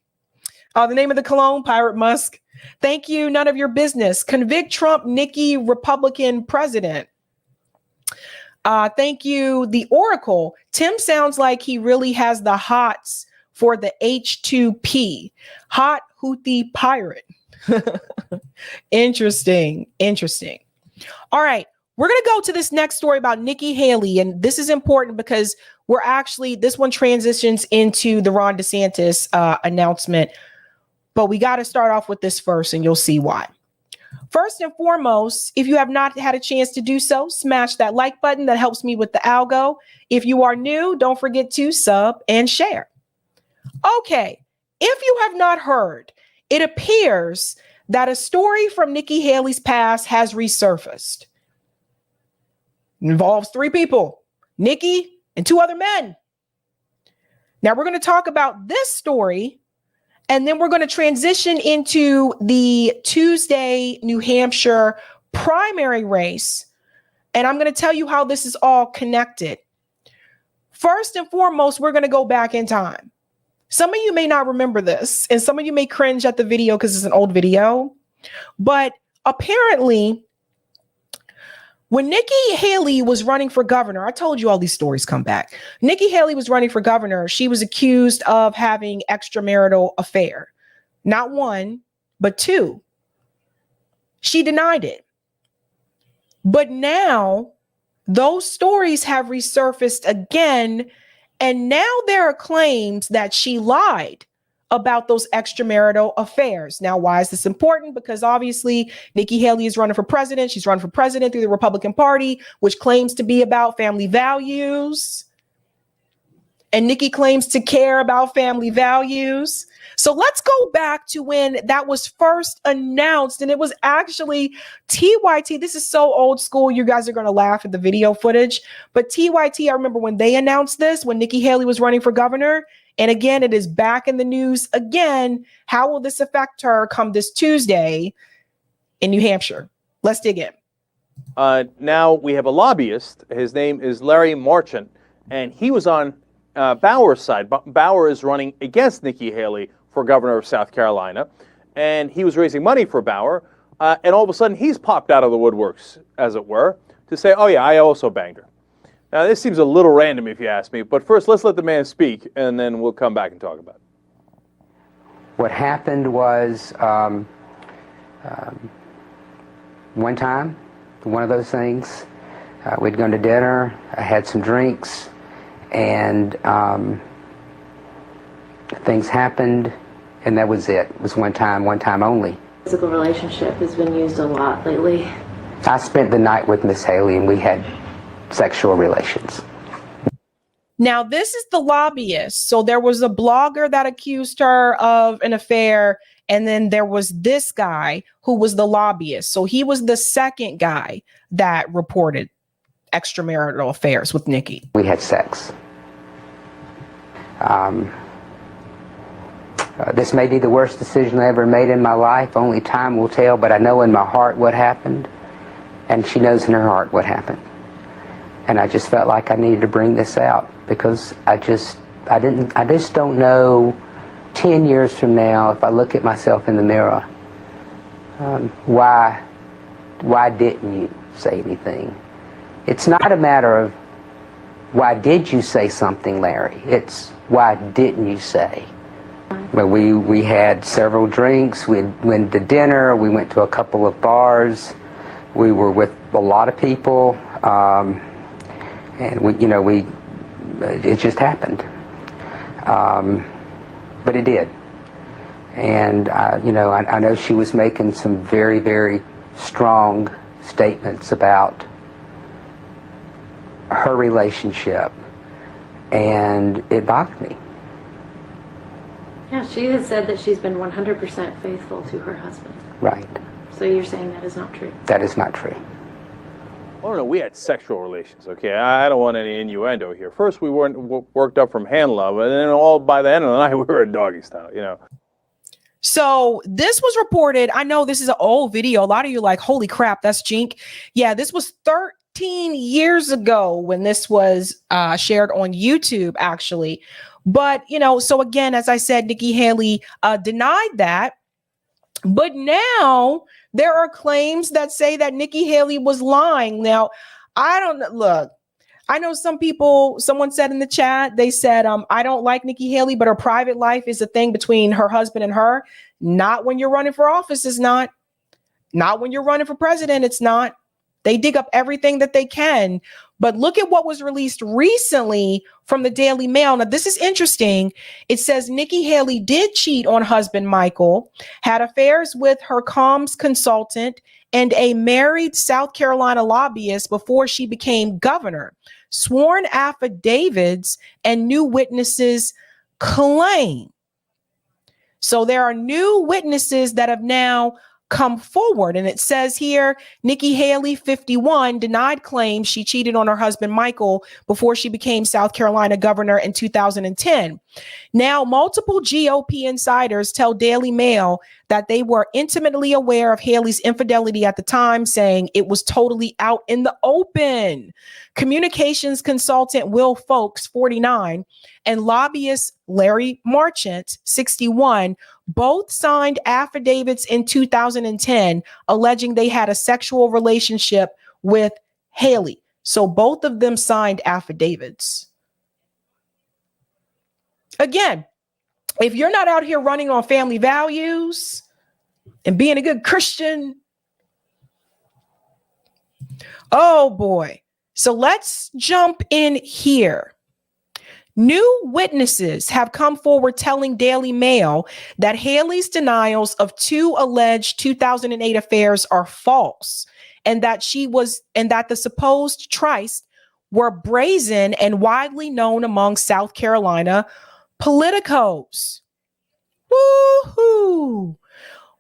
The name of the cologne, Pirate Musk. Thank you, None of Your Business. Convict Trump, Nikki, Republican president. Thank you, The Oracle. Tim sounds like he really has the hots for the H2P. Hot Houthi pirate. Interesting. All right. We're going to go to this next story about Nikki Haley. And this is important because this one transitions into the Ron DeSantis announcement. But we got to start off with this first, and you'll see why. First and foremost, if you have not had a chance to do so, smash that like button. That helps me with the algo. If you are new, don't forget to sub and share. Okay. If you have not heard, it appears that a story from Nikki Haley's past has resurfaced. It involves 3 people, Nikki and 2 other men. Now we're going to talk about this story, and then we're going to transition into the Tuesday New Hampshire primary race. And I'm going to tell you how this is all connected. First and foremost, we're going to go back in time. Some of you may not remember this, and some of you may cringe at the video because it's an old video. But apparently, when Nikki Haley was running for governor, I told you all these stories come back. Nikki Haley was running for governor. She was accused of having extramarital affair. Not 1, but 2. She denied it. But now those stories have resurfaced again. And now there are claims that she lied about those extramarital affairs. Now, why is this important? Because obviously Nikki Haley is running for president. She's running for president through the Republican Party, which claims to be about family values. And Nikki claims to care about family values. So let's go back to when that was first announced. And it was actually TYT. This is so old school. You guys are going to laugh at the video footage. But TYT, I remember when they announced this, when Nikki Haley was running for governor. And again, it is back in the news again. How will this affect her come this Tuesday in New Hampshire? Let's dig in. Now we have a lobbyist. His name is Larry Marchant, and he was on Bauer's side. Bauer is running against Nikki Haley for governor of South Carolina, and he was raising money for Bauer, and all of a sudden he's popped out of the woodworks, as it were, to say, oh yeah, I also banged her. Now this seems a little random if you ask me, but first let's let the man speak, and then we'll come back and talk about it. What happened was one time, one of those things, we'd gone to dinner, I had some drinks, and things happened, and that was it. It was one time only. Physical relationship has been used a lot lately. I spent the night with Miss Haley, and we had sexual relations. Now, this is the lobbyist. So there was a blogger that accused her of an affair, and then there was this guy who was the lobbyist. So he was the second guy that reported extramarital affairs with Nikki. We had sex. This may be the worst decision I ever made in my life. Only time will tell, but I know in my heart what happened, and she knows in her heart what happened. And I just felt like I needed to bring this out because I just don't know 10 years from now, if I look at myself in the mirror, why didn't you say anything? It's not a matter of why did you say something, Larry? It's why didn't you say? But we had several drinks, we went to dinner, we went to a couple of bars, we were with a lot of people. And it just happened. But it did. And, I know she was making some very, very strong statements about her relationship, and it bothered me. Yeah, she has said that she's been 100% faithful to her husband. Right. So you're saying that is not true? That is not true. Well, no, we had sexual relations, okay? I don't want any innuendo here. First, we weren't worked up from hand love, and then all by the end of the night, we were in doggy style, So this was reported. I know this is an old video. A lot of you are like, holy crap, that's jink. Yeah, this was 13 years ago when this was shared on YouTube, actually. But, so again, as I said, Nikki Haley denied that. But now there are claims that say that Nikki Haley was lying. Now, I don't know. Look, I know someone said in the chat, they said, I don't like Nikki Haley, but her private life is a thing between her husband and her. Not when you're running for office, it's not. Not when you're running for president, it's not. They dig up everything that they can. But look at what was released recently from the Daily Mail. Now, this is interesting. It says Nikki Haley did cheat on husband Michael, had affairs with her comms consultant, and a married South Carolina lobbyist before she became governor. Sworn affidavits and new witnesses claim. So there are new witnesses that have now come forward. And it says here, Nikki Haley, 51, denied claims she cheated on her husband, Michael, before she became South Carolina governor in 2010. Now, multiple GOP insiders tell Daily Mail that they were intimately aware of Haley's infidelity at the time, saying it was totally out in the open. Communications consultant Will Folks, 49, and lobbyist Larry Marchant, 61, both signed affidavits in 2010 alleging they had a sexual relationship with Haley. So both of them signed affidavits. Again, if you're not out here running on family values and being a good Christian, oh boy. So let's jump in here. New witnesses have come forward telling Daily Mail that Haley's denials of two alleged 2008 affairs are false, and that the supposed trysts were brazen and widely known among South Carolina politicos. Woohoo!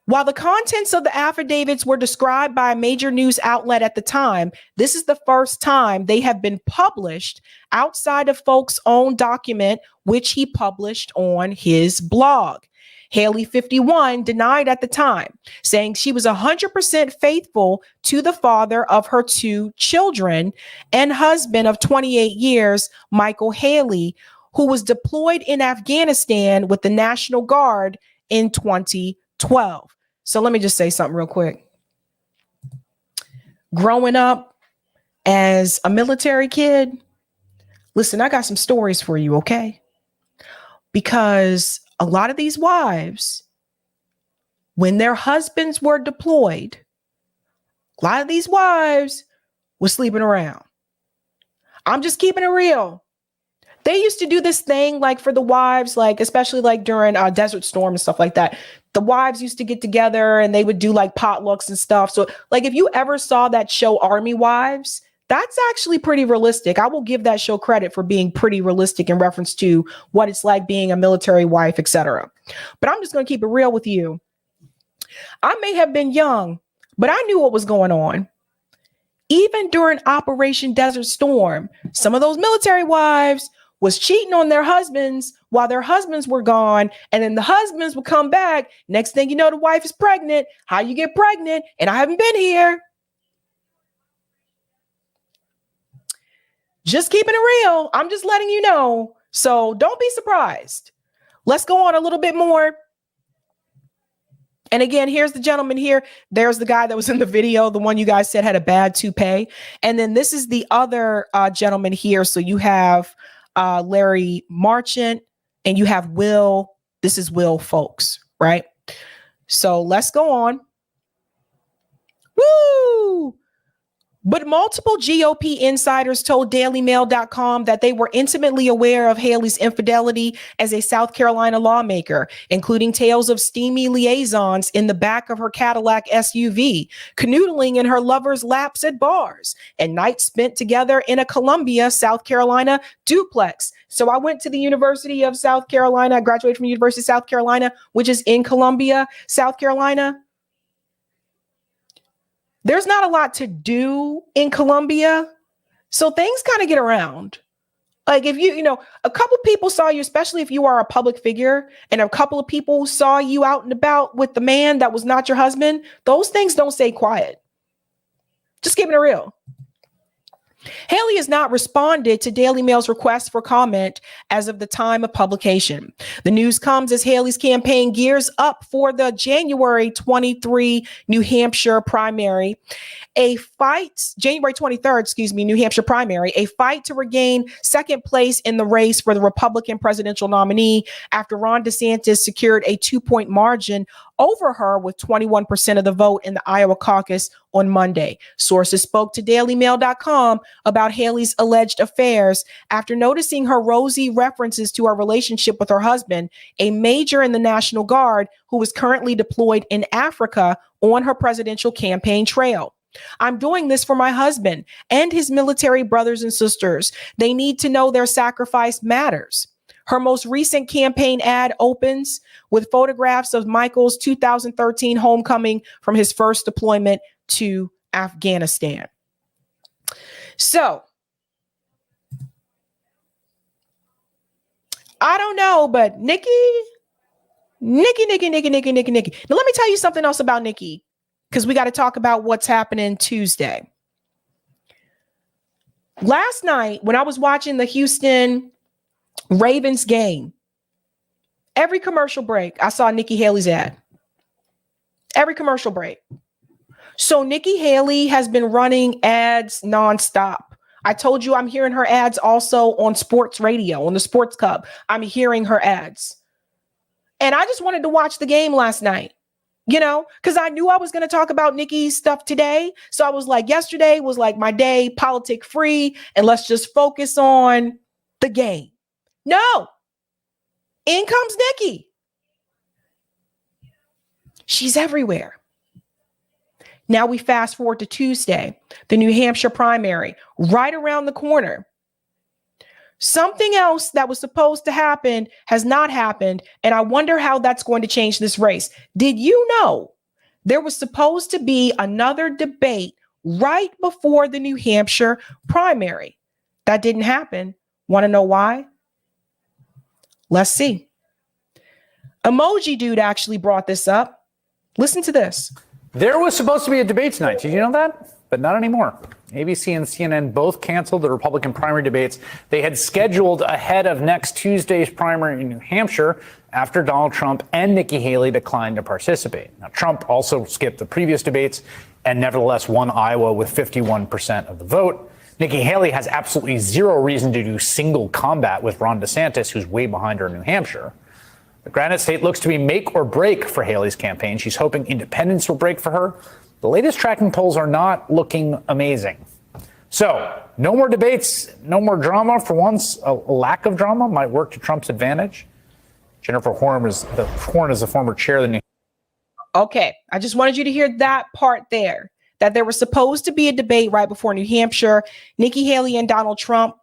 While the contents of the affidavits were described by a major news outlet at the time, this is the first time they have been published outside of Folks' own document, which he published on his blog. Haley, 51, denied at the time, saying she was 100% faithful to the father of her two children and husband of 28 years, Michael Haley, who was deployed in Afghanistan with the National Guard in 2012. So let me just say something real quick. Growing up as a military kid, listen, I got some stories for you, okay? Because a lot of these wives, when their husbands were deployed, a lot of these wives were sleeping around. I'm just keeping it real. They used to do this thing like for the wives, like especially like during Desert Storm and stuff like that. The wives used to get together and they would do like potlucks and stuff. So like if you ever saw that show Army Wives, that's actually pretty realistic. I will give that show credit for being pretty realistic in reference to what it's like being a military wife, etc. But I'm just going to keep it real with you. I may have been young, but I knew what was going on. Even during Operation Desert Storm, some of those military wives was cheating on their husbands while their husbands were gone. And then the husbands would come back. Next thing you know, the wife is pregnant. How you get pregnant? And I haven't been here. Just keeping it real. I'm just letting you know. So don't be surprised. Let's go on a little bit more. And again, here's the gentleman here. There's the guy that was in the video, the one you guys said had a bad toupee. And then this is the other gentleman here. So you have Larry Marchant and you have Will. This is Will Folks, right? So let's go on. Woo! But multiple GOP insiders told DailyMail.com that they were intimately aware of Haley's infidelity as a South Carolina lawmaker, including tales of steamy liaisons in the back of her Cadillac SUV, canoodling in her lover's laps at bars, and nights spent together in a Columbia, South Carolina duplex. So I went to the University of South Carolina. I graduated from the University of South Carolina, which is in Columbia, South Carolina. There's not a lot to do in Columbia, so things kind of get around. Like if a couple people saw you, especially if you are a public figure, and a couple of people saw you out and about with the man that was not your husband, those things don't stay quiet. Just keeping it real. Haley has not responded to Daily Mail's request for comment as of the time of publication. The news comes as Haley's campaign gears up for the January 23 New Hampshire primary. January 23rd, New Hampshire primary, a fight to regain second place in the race for the Republican presidential nominee after Ron DeSantis secured a 2-point margin over her with 21% of the vote in the Iowa caucus on Monday. Sources spoke to DailyMail.com about Haley's alleged affairs after noticing her rosy references to her relationship with her husband, a major in the National Guard who is currently deployed in Africa on her presidential campaign trail. I'm doing this for my husband and his military brothers and sisters. They need to know their sacrifice matters. Her most recent campaign ad opens with photographs of Michael's 2013 homecoming from his first deployment to Afghanistan. So, I don't know, but Nikki. Now, let me tell you something else about Nikki, because we got to talk about what's happening Tuesday. Last night, when I was watching the Houston Ravens game, every commercial break, I saw Nikki Haley's ad. Every commercial break. So Nikki Haley has been running ads nonstop. I told you I'm hearing her ads also on sports radio, on the Sports Cub. I'm hearing her ads. And I just wanted to watch the game last night, because I knew I was going to talk about Nikki's stuff today. So I was like, yesterday was like my day, politic free, and let's just focus on the game. No. In comes Nikki. She's everywhere. Now we fast forward to Tuesday, the New Hampshire primary, right around the corner. Something else that was supposed to happen has not happened, and I wonder how that's going to change this race. Did you know there was supposed to be another debate right before the New Hampshire primary? That didn't happen. Want to know why? Let's see. Emoji Dude actually brought this up. Listen to this. There was supposed to be a debate tonight. Did you know that? But not anymore. ABC and CNN both canceled the Republican primary debates they had scheduled ahead of next Tuesday's primary in New Hampshire after Donald Trump and Nikki Haley declined to participate. Now, Trump also skipped the previous debates and nevertheless won Iowa with 51% of the vote. Nikki Haley has absolutely zero reason to do single combat with Ron DeSantis, who's way behind her in New Hampshire. The Granite State looks to be make or break for Haley's campaign. She's hoping independents will break for her. The latest tracking polls are not looking amazing. So, no more debates, no more drama. For once, a lack of drama might work to Trump's advantage. Jennifer Horn is the former chair of the New. Okay, I just wanted you to hear that part there, that there was supposed to be a debate right before New Hampshire. Nikki Haley and Donald Trump,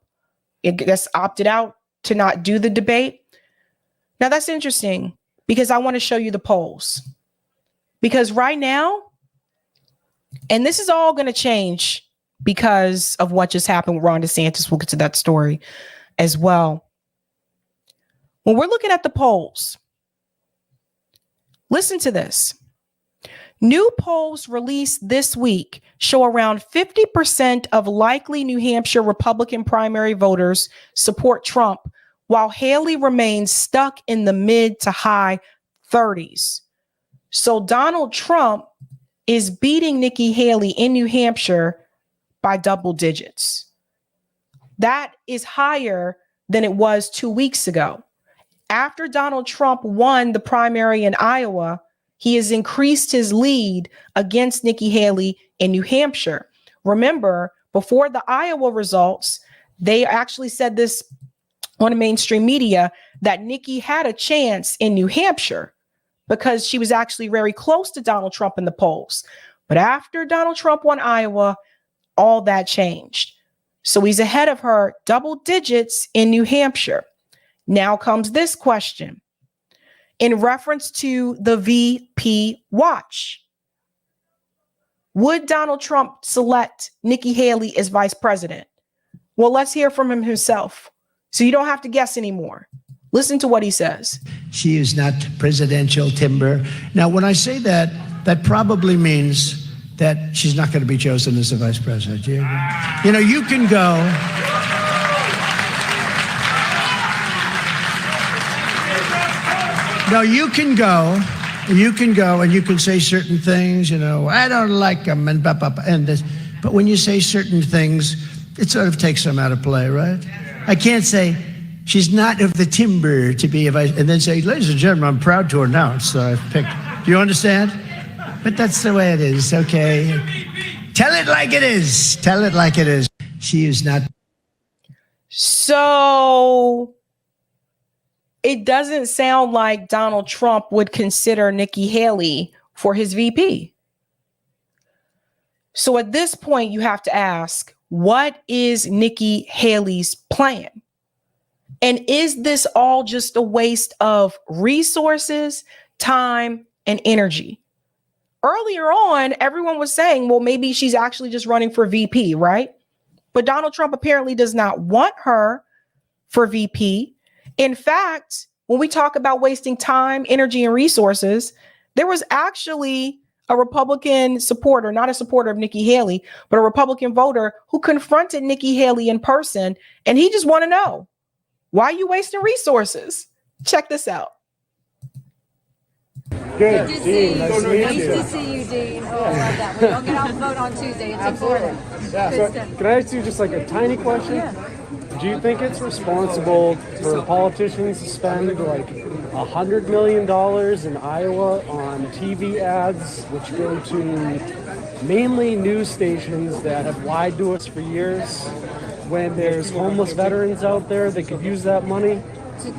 I guess, opted out to not do the debate. Now, that's interesting because I want to show you the polls. Because right now, and this is all going to change because of what just happened with Ron DeSantis. We'll get to that story as well. When we're looking at the polls, listen to this. New polls released this week show around 50% of likely New Hampshire Republican primary voters support Trump, while Haley remains stuck in the mid to high 30s. So Donald Trump is beating Nikki Haley in New Hampshire by double digits. That is higher than it was 2 weeks ago. After Donald Trump won the primary in Iowa, he has increased his lead against Nikki Haley in New Hampshire. remember, before the Iowa results, they actually said this on the mainstream media that Nikki had a chance in New Hampshire because she was actually very close to Donald Trump in the polls. But after Donald Trump won Iowa, all that changed. So he's ahead of her double digits in New Hampshire. Now comes this question. In reference to the VP watch, would Donald Trump select Nikki Haley as vice president? Well, let's hear from him himself. So you don't have to guess anymore. Listen to what he says. She is not presidential timber. Now, when I say that, that probably means that she's not going to be chosen as the vice president. You know, you can go. No, you can go and you can say certain things, you know, I don't like them and blah, blah, blah, and this. But when you say certain things, it sort of takes them out of play, right? I can't say she's not of the timber to be a vice, and then say, ladies and gentlemen, I'm proud to announce that I've picked. Do you understand? But that's the way it is, okay? Tell it like it is. Tell it like it is. She is not. So it doesn't sound like Donald Trump would consider Nikki Haley for his VP. So at this point, you have to ask, what is Nikki Haley's plan? And is this all just a waste of resources, time, and energy? Earlier on, everyone was saying, well, maybe she's actually just running for VP, right? But Donald Trump apparently does not want her for VP. In fact, when we talk about wasting time, energy, and resources, there was actually a Republican supporter, not a supporter of Nikki Haley, but a Republican voter who confronted Nikki Haley in person. And he just want to know, why are you wasting resources? Check this out. Good to see you. Nice to see you, Dean. Oh, I love that. We don't get out and vote on Tuesday. It's important. Yeah. So can I ask you just like a tiny question? Yeah. Do you think it's responsible for politicians to spend like $100 million in Iowa on TV ads, which go to mainly news stations that have lied to us for years, when there's homeless veterans out there that could use that money?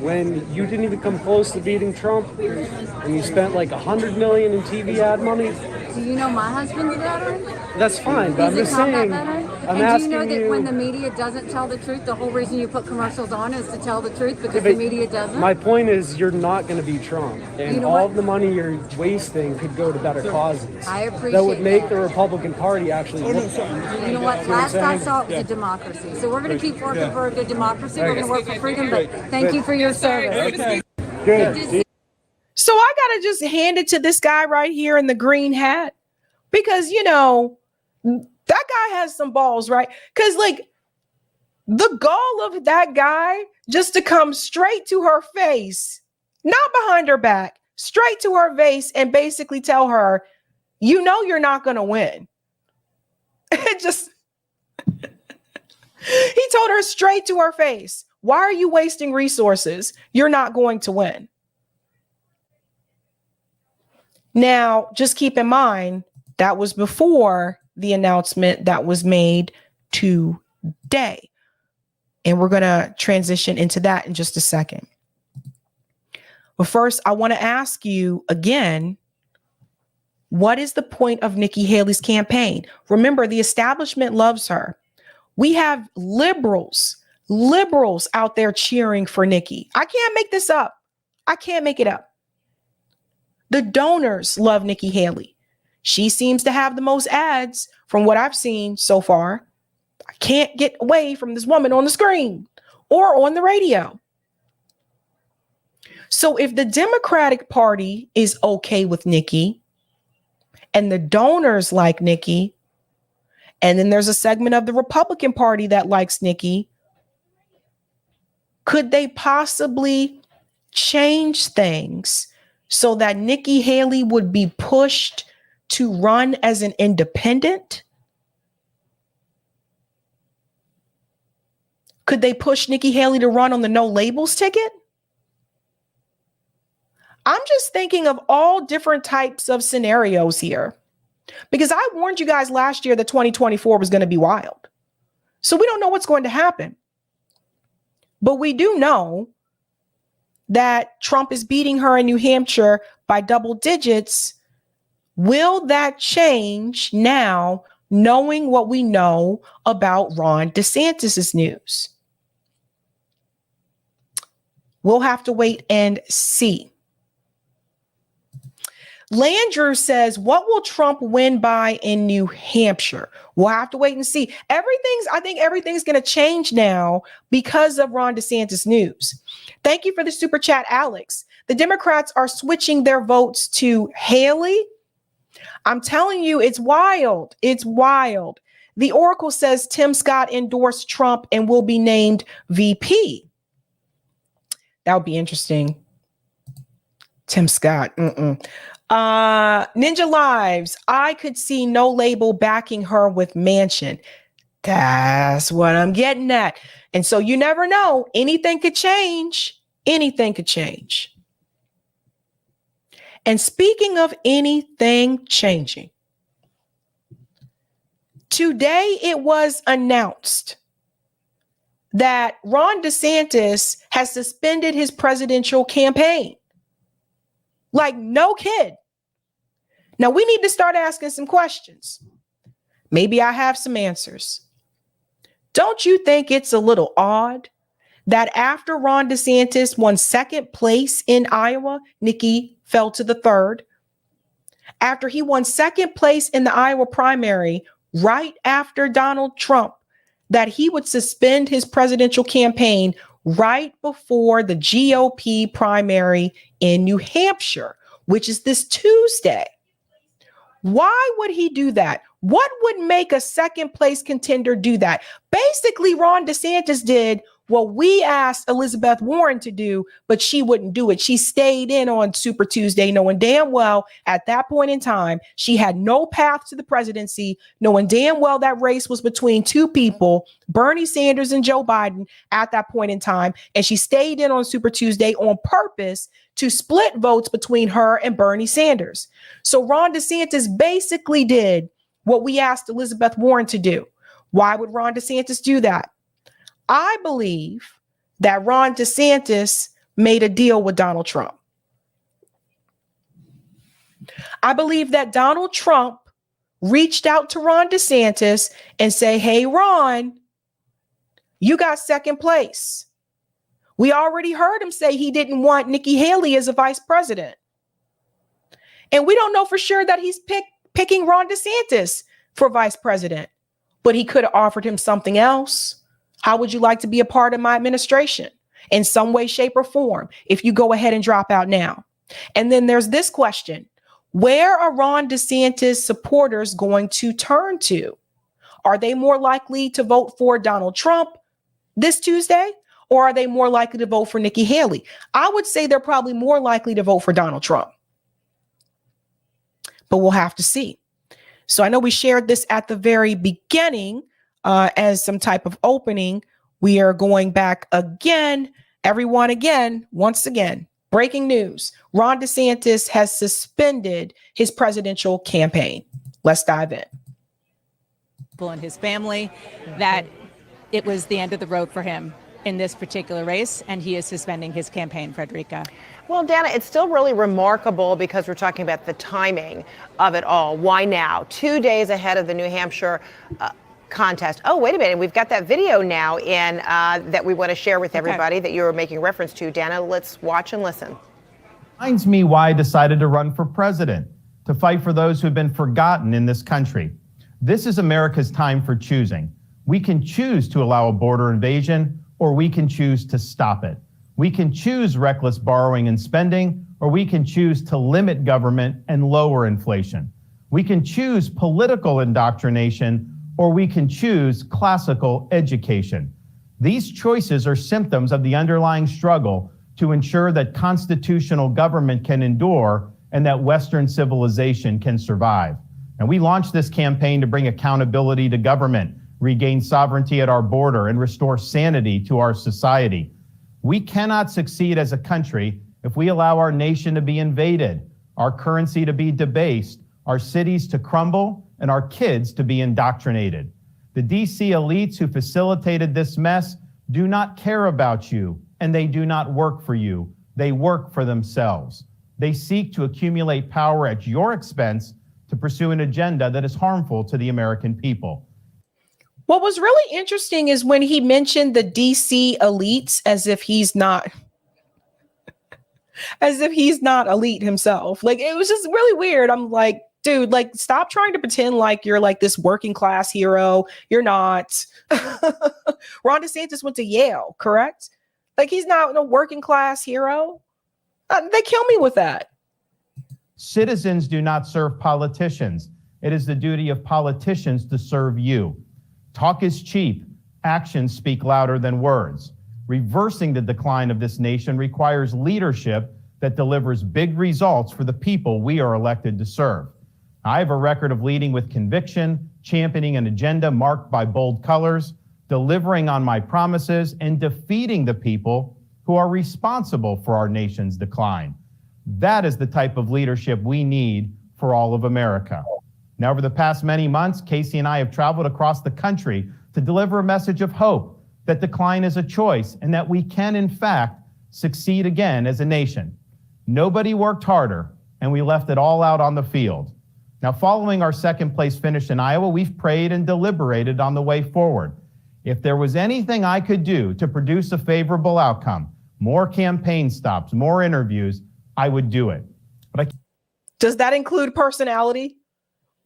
When you didn't even come close to beating Trump, and you spent like $100 million in TV ad money? Do you know my husband's a veteran? That's fine, but I'm just saying. I'm and do you know asking that when the media doesn't tell the truth, the whole reason you put commercials on is to tell the truth because the media doesn't? My point is, you're not going to beat Trump, and You know all what? of the money you're wasting could go to better causes. I appreciate that would make that. the Republican Party actually look better. You know what? See Last I'm I saying? saw it was Yeah. a democracy. So we're going to keep working Yeah. for a good democracy. Okay. We're going to work for freedom, but thank you for your service. Okay. Good. So I got to just hand it to this guy right here in the green hat because, you know, that guy has some balls, right? Because like the goal of that guy just to come straight to her face, not behind her back, straight to her face and basically tell her, you know, you're not going to win. It just, he told her straight to her face, why are you wasting resources? You're not going to win. Now, just keep in mind, that was before the announcement that was made today. And we're going to transition into that in just a second. But first, I want to ask you again, what is the point of Nikki Haley's campaign? Remember, the establishment loves her. We have liberals out there cheering for Nikki. I can't make this up. I can't make it up. The donors love Nikki Haley. She seems to have the most ads from what I've seen so far. I can't get away from this woman on the screen or on the radio. So if the Democratic Party is okay with Nikki and the donors like Nikki, and then there's a segment of the Republican Party that likes Nikki, could they possibly change things so that Nikki Haley would be pushed to run as an independent? Could they push Nikki Haley to run on the no labels ticket? I'm just thinking of all different types of scenarios here. Because I warned you guys last year that 2024 was going to be wild. So we don't know what's going to happen. But we do know that Trump is beating her in New Hampshire by double digits. Will that change now, knowing what we know about Ron DeSantis' news? We'll have to wait and see. Landrew says, what will Trump win by in New Hampshire? We'll have to wait and see. I think everything's going to change now because of Ron DeSantis news. Thank you for the super chat, Alex. The Democrats are switching their votes to Haley. I'm telling you, it's wild. It's wild. The Oracle says Tim Scott endorsed Trump and will be named VP. That would be interesting. Tim Scott. Ninja Lives, I could see no label backing her with Mansion. That's what I'm getting at. And so you never know. Anything could change. Anything could change. And speaking of anything changing, today it was announced that Ron DeSantis has suspended his presidential campaign. Like, no kid. Now we need to start asking some questions. Maybe I have some answers. Don't you think it's a little odd that after Ron DeSantis won second place in Iowa, Nikki fell to the third. After he won second place in the Iowa primary, right after Donald Trump, that he would suspend his presidential campaign right before the GOP primary in New Hampshire, which is this Tuesday. Why would he do that? What would make a second place contender do that? Basically, Ron DeSantis did what we asked Elizabeth Warren to do, but she wouldn't do it. She stayed in on Super Tuesday, knowing damn well at that point in time, she had no path to the presidency, knowing damn well that race was between two people, Bernie Sanders and Joe Biden at that point in time. And she stayed in on Super Tuesday on purpose to split votes between her and Bernie Sanders. So Ron DeSantis basically did what we asked Elizabeth Warren to do. Why would Ron DeSantis do that? I believe that Ron DeSantis made a deal with Donald Trump. I believe that Donald Trump reached out to Ron DeSantis and say, hey, Ron, you got second place. We already heard him say he didn't want Nikki Haley as a vice president. And we don't know for sure that he's picking Ron DeSantis for vice president, but he could have offered him something else. How would you like to be a part of my administration in some way, shape, or form if you go ahead and drop out now? And then there's this question. Where are Ron DeSantis supporters going to turn to? Are they more likely to vote for Donald Trump this Tuesday, or are they more likely to vote for Nikki Haley? I would say they're probably more likely to vote for Donald Trump. But we'll have to see. So I know we shared this at the very beginning as some type of opening. We are going back again, everyone again, once again. Breaking news. Ron DeSantis has suspended his presidential campaign. Let's dive in. And his family that it was the end of the road for him in this particular race, and he is suspending his campaign, Frederica. Well, Dana, it's still really remarkable because we're talking about the timing of it all. Why now? 2 days ahead of the New Hampshire contest. Oh, wait a minute. We've got that video now in that we want to share with everybody that you were making reference to. Dana, let's watch and listen. Reminds me why I decided to run for president, to fight for those who've been forgotten in this country. This is America's time for choosing. We can choose to allow a border invasion, or we can choose to stop it. We can choose reckless borrowing and spending, or we can choose to limit government and lower inflation. We can choose political indoctrination, or we can choose classical education. These choices are symptoms of the underlying struggle to ensure that constitutional government can endure and that Western civilization can survive. And we launched this campaign to bring accountability to government, regain sovereignty at our border, and restore sanity to our society. We cannot succeed as a country if we allow our nation to be invaded, our currency to be debased, our cities to crumble, and our kids to be indoctrinated. The DC elites who facilitated this mess do not care about you, and they do not work for you. They work for themselves. They seek to accumulate power at your expense to pursue an agenda that is harmful to the American people. What was really interesting is when he mentioned the DC elites as if he's not elite himself. Like, it was just really weird. I'm like, dude, like, stop trying to pretend like you're like this working class hero. You're not. Ron DeSantis went to Yale, correct? Like, he's not a working class hero. They kill me with that. Citizens do not serve politicians. It is the duty of politicians to serve you. Talk is cheap. Actions speak louder than words. Reversing the decline of this nation requires leadership that delivers big results for the people we are elected to serve. I have a record of leading with conviction, championing an agenda marked by bold colors, delivering on my promises, and defeating the people who are responsible for our nation's decline. That is the type of leadership we need for all of America. Now, over the past many months, Casey and I have traveled across the country to deliver a message of hope that decline is a choice and that we can, in fact, succeed again as a nation. Nobody worked harder, and we left it all out on the field. Now, following our second place finish in Iowa, we've prayed and deliberated on the way forward. If there was anything I could do to produce a favorable outcome, more campaign stops, more interviews, I would do it. But Does that include personality?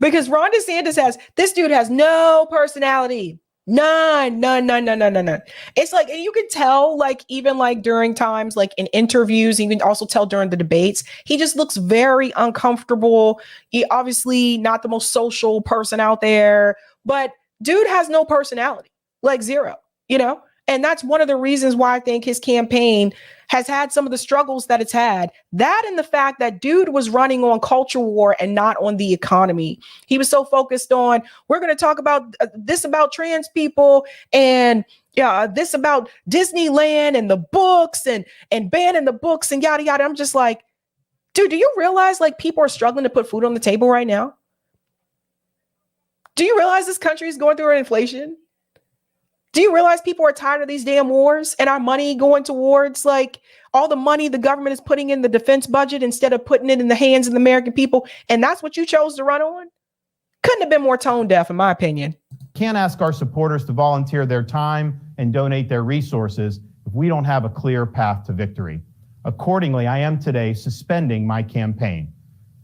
Because Ron DeSantis this dude has no personality. None. It's like, and you can tell, like, even like during times, like in interviews, you can also tell during the debates, he just looks very uncomfortable. He obviously not the most social person out there, but dude has no personality, like zero, you know? And that's one of the reasons why I think his campaign has had some of the struggles that it's had. That and the fact that dude was running on culture war and not on the economy. He was so focused on, we're going to talk about this about trans people and this about Disneyland and the books and banning the books and yada, yada. I'm just like, dude, do you realize like people are struggling to put food on the table right now? Do you realize this country is going through an inflation? Do you realize people are tired of these damn wars and our money going towards like all the money the government is putting in the defense budget instead of putting it in the hands of the American people? And that's what you chose to run on? Couldn't have been more tone deaf, in my opinion. Can't ask our supporters to volunteer their time and donate their resources if we don't have a clear path to victory. Accordingly, I am today suspending my campaign.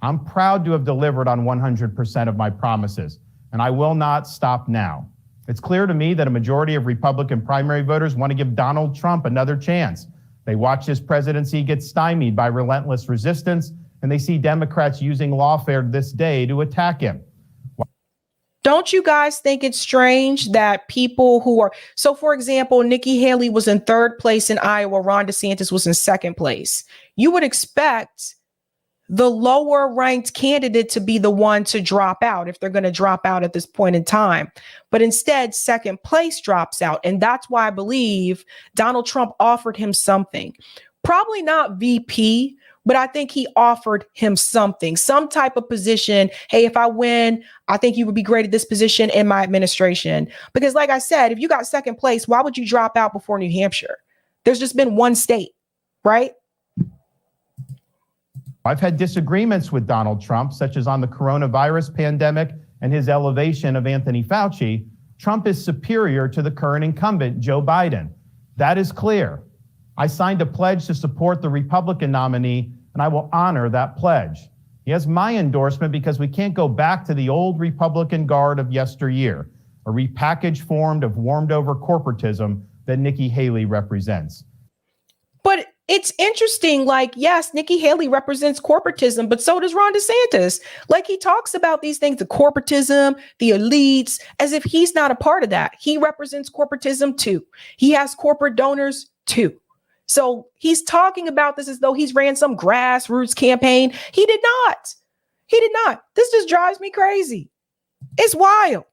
I'm proud to have delivered on 100% of my promises, and I will not stop now. It's clear to me that a majority of Republican primary voters want to give Donald Trump another chance. They watch his presidency get stymied by relentless resistance, and they see Democrats using lawfare this day to attack him. Don't you guys think it's strange that people who are, so for example, Nikki Haley was in third place in Iowa, Ron DeSantis was in second place. You would expect the lower ranked candidate to be the one to drop out if they're going to drop out at this point in time. But instead, second place drops out. And that's why I believe Donald Trump offered him something. Probably not VP, but I think he offered him something, some type of position. Hey, if I win, I think you would be great at this position in my administration. Because like I said, if you got second place, why would you drop out before New Hampshire? There's just been one state, right? I've had disagreements with Donald Trump, such as on the coronavirus pandemic and his elevation of Anthony Fauci. Trump is superior to the current incumbent, Joe Biden. That is clear. I signed a pledge to support the Republican nominee, and I will honor that pledge. He has my endorsement because we can't go back to the old Republican guard of yesteryear, a repackaged form of warmed over corporatism that Nikki Haley represents. But it's interesting, like, yes, Nikki Haley represents corporatism, but so does Ron DeSantis. Like, he talks about these things, the corporatism, the elites, as if he's not a part of that. He represents corporatism too. He has corporate donors too. So he's talking about this as though he's ran some grassroots campaign. He did not. He did not. This just drives me crazy. It's wild.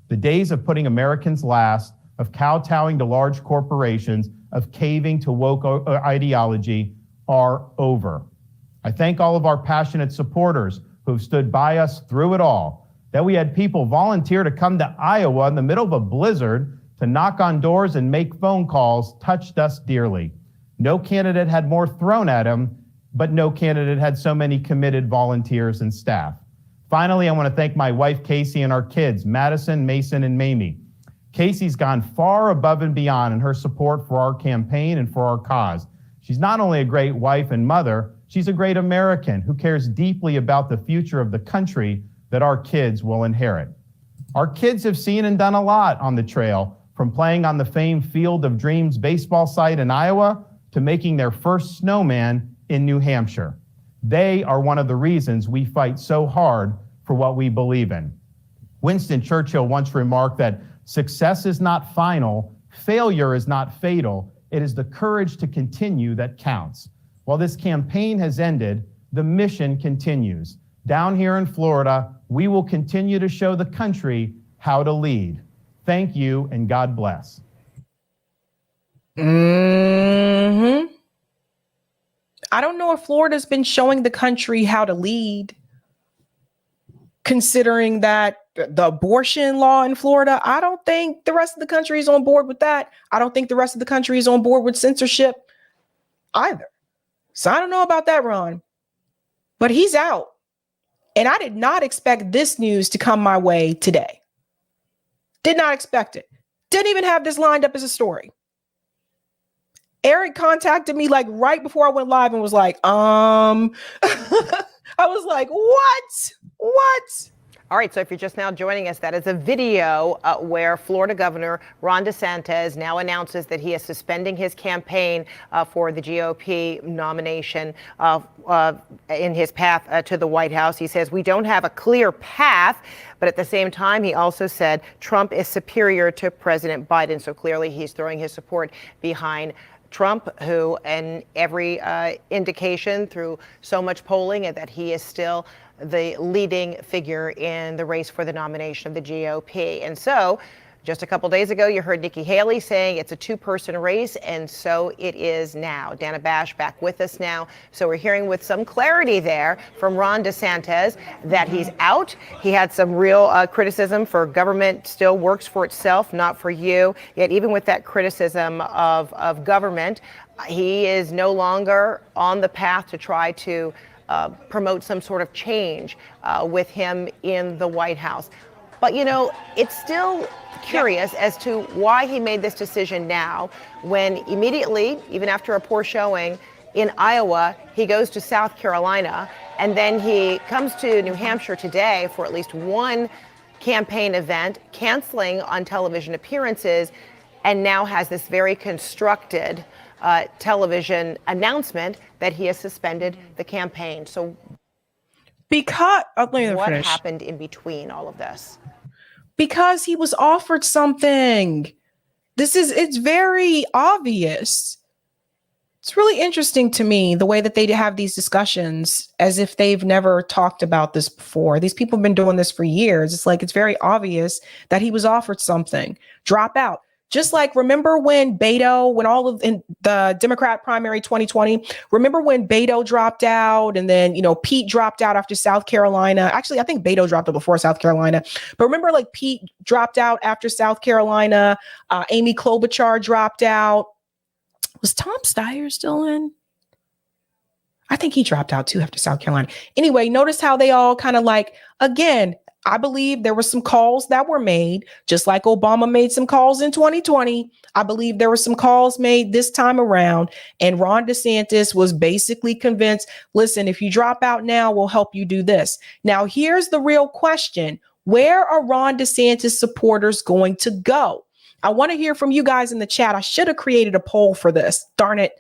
The days of putting Americans last, of kowtowing to large corporations, of caving to woke ideology are over. I thank all of our passionate supporters who have stood by us through it all, that we had people volunteer to come to Iowa in the middle of a blizzard to knock on doors and make phone calls touched us dearly. No candidate had more thrown at him, but no candidate had so many committed volunteers and staff. Finally, I want to thank my wife, Casey, and our kids, Madison, Mason, and Mamie. Casey's gone far above and beyond in her support for our campaign and for our cause. She's not only a great wife and mother, she's a great American who cares deeply about the future of the country that our kids will inherit. Our kids have seen and done a lot on the trail, from playing on the famed Field of Dreams baseball site in Iowa to making their first snowman in New Hampshire. They are one of the reasons we fight so hard for what we believe in. Winston Churchill once remarked that success is not final, failure is not fatal, it is the courage to continue that counts. While this campaign has ended, the mission continues. Down here in Florida, we will continue to show the country how to lead. Thank you, and God bless. I don't know if Florida's been showing the country how to lead, considering that the abortion law in Florida, I don't think the rest of the country is on board with that. I don't think the rest of the country is on board with censorship either. So I don't know about that, Ron, but he's out. And I did not expect this news to come my way today. Did not expect it. Didn't even have this lined up as a story. Eric contacted me like right before I went live and was like, I was like, what? All right, so if you're just now joining us, that is a video where Florida Governor Ron DeSantis now announces that he is suspending his campaign for the GOP nomination in his path to the White House. He says, we don't have a clear path, but at the same time, he also said Trump is superior to President Biden. So clearly he's throwing his support behind Trump, who in every indication through so much polling that he is still the leading figure in the race for the nomination of the GOP. And so just a couple days ago, you heard Nikki Haley saying it's a two-person race, and so it is now. Dana Bash back with us now. So we're hearing with some clarity there from Ron DeSantis that he's out. He had some real criticism for government still works for itself, not for you. Yet even with that criticism of government, he is no longer on the path to try to promote some sort of change with him in the White House. But, you know, it's still curious as to why he made this decision now when immediately, even after a poor showing in Iowa, he goes to South Carolina, and then he comes to New Hampshire today for at least one campaign event, canceling on television appearances, and now has this very constructed television announcement that he has suspended the campaign. So because what happened in between all of this? Because he was offered something. It's very obvious. It's really interesting to me the way that they have these discussions as if they've never talked about this before. These people have been doing this for years. It's like, it's very obvious that he was offered something. Drop out. Just like, remember when Beto, when all of in the Democrat primary 2020, remember when Beto dropped out and then, you know, Pete dropped out after South Carolina. Actually, I think Beto dropped out before South Carolina. But remember, like, Pete dropped out after South Carolina. Amy Klobuchar dropped out. Was Tom Steyer still in? I think he dropped out too after South Carolina. Anyway, notice how they all kind of like, again, I believe there were some calls that were made, just like Obama made some calls in 2020. I believe there were some calls made this time around, and Ron DeSantis was basically convinced, listen, if you drop out now, we'll help you do this. Now, here's the real question. Where are Ron DeSantis supporters going to go? I want to hear from you guys in the chat. I should have created a poll for this. Darn it.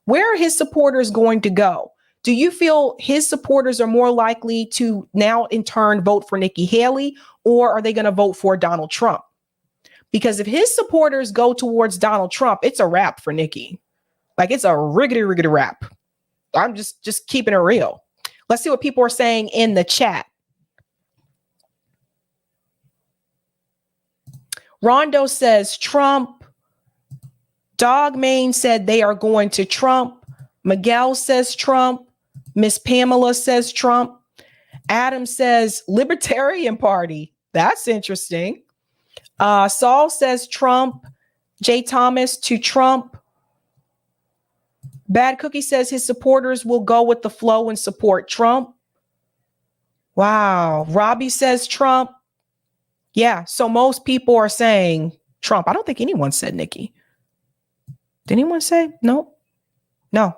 Where are his supporters going to go? Do you feel his supporters are more likely to now in turn vote for Nikki Haley, or are they going to vote for Donald Trump? Because if his supporters go towards Donald Trump, it's a wrap for Nikki. Like, it's a riggedy wrap. I'm just keeping it real. Let's see what people are saying in the chat. Rondo says Trump. Dogmain said they are going to Trump. Miguel says Trump. Miss Pamela says Trump. Adam says Libertarian Party. That's interesting. Saul says Trump. Jay Thomas to Trump. Bad Cookie says his supporters will go with the flow and support Trump. Wow. Robbie says Trump. Yeah. So most people are saying Trump. I don't think anyone said Nikki. Did anyone say? No. I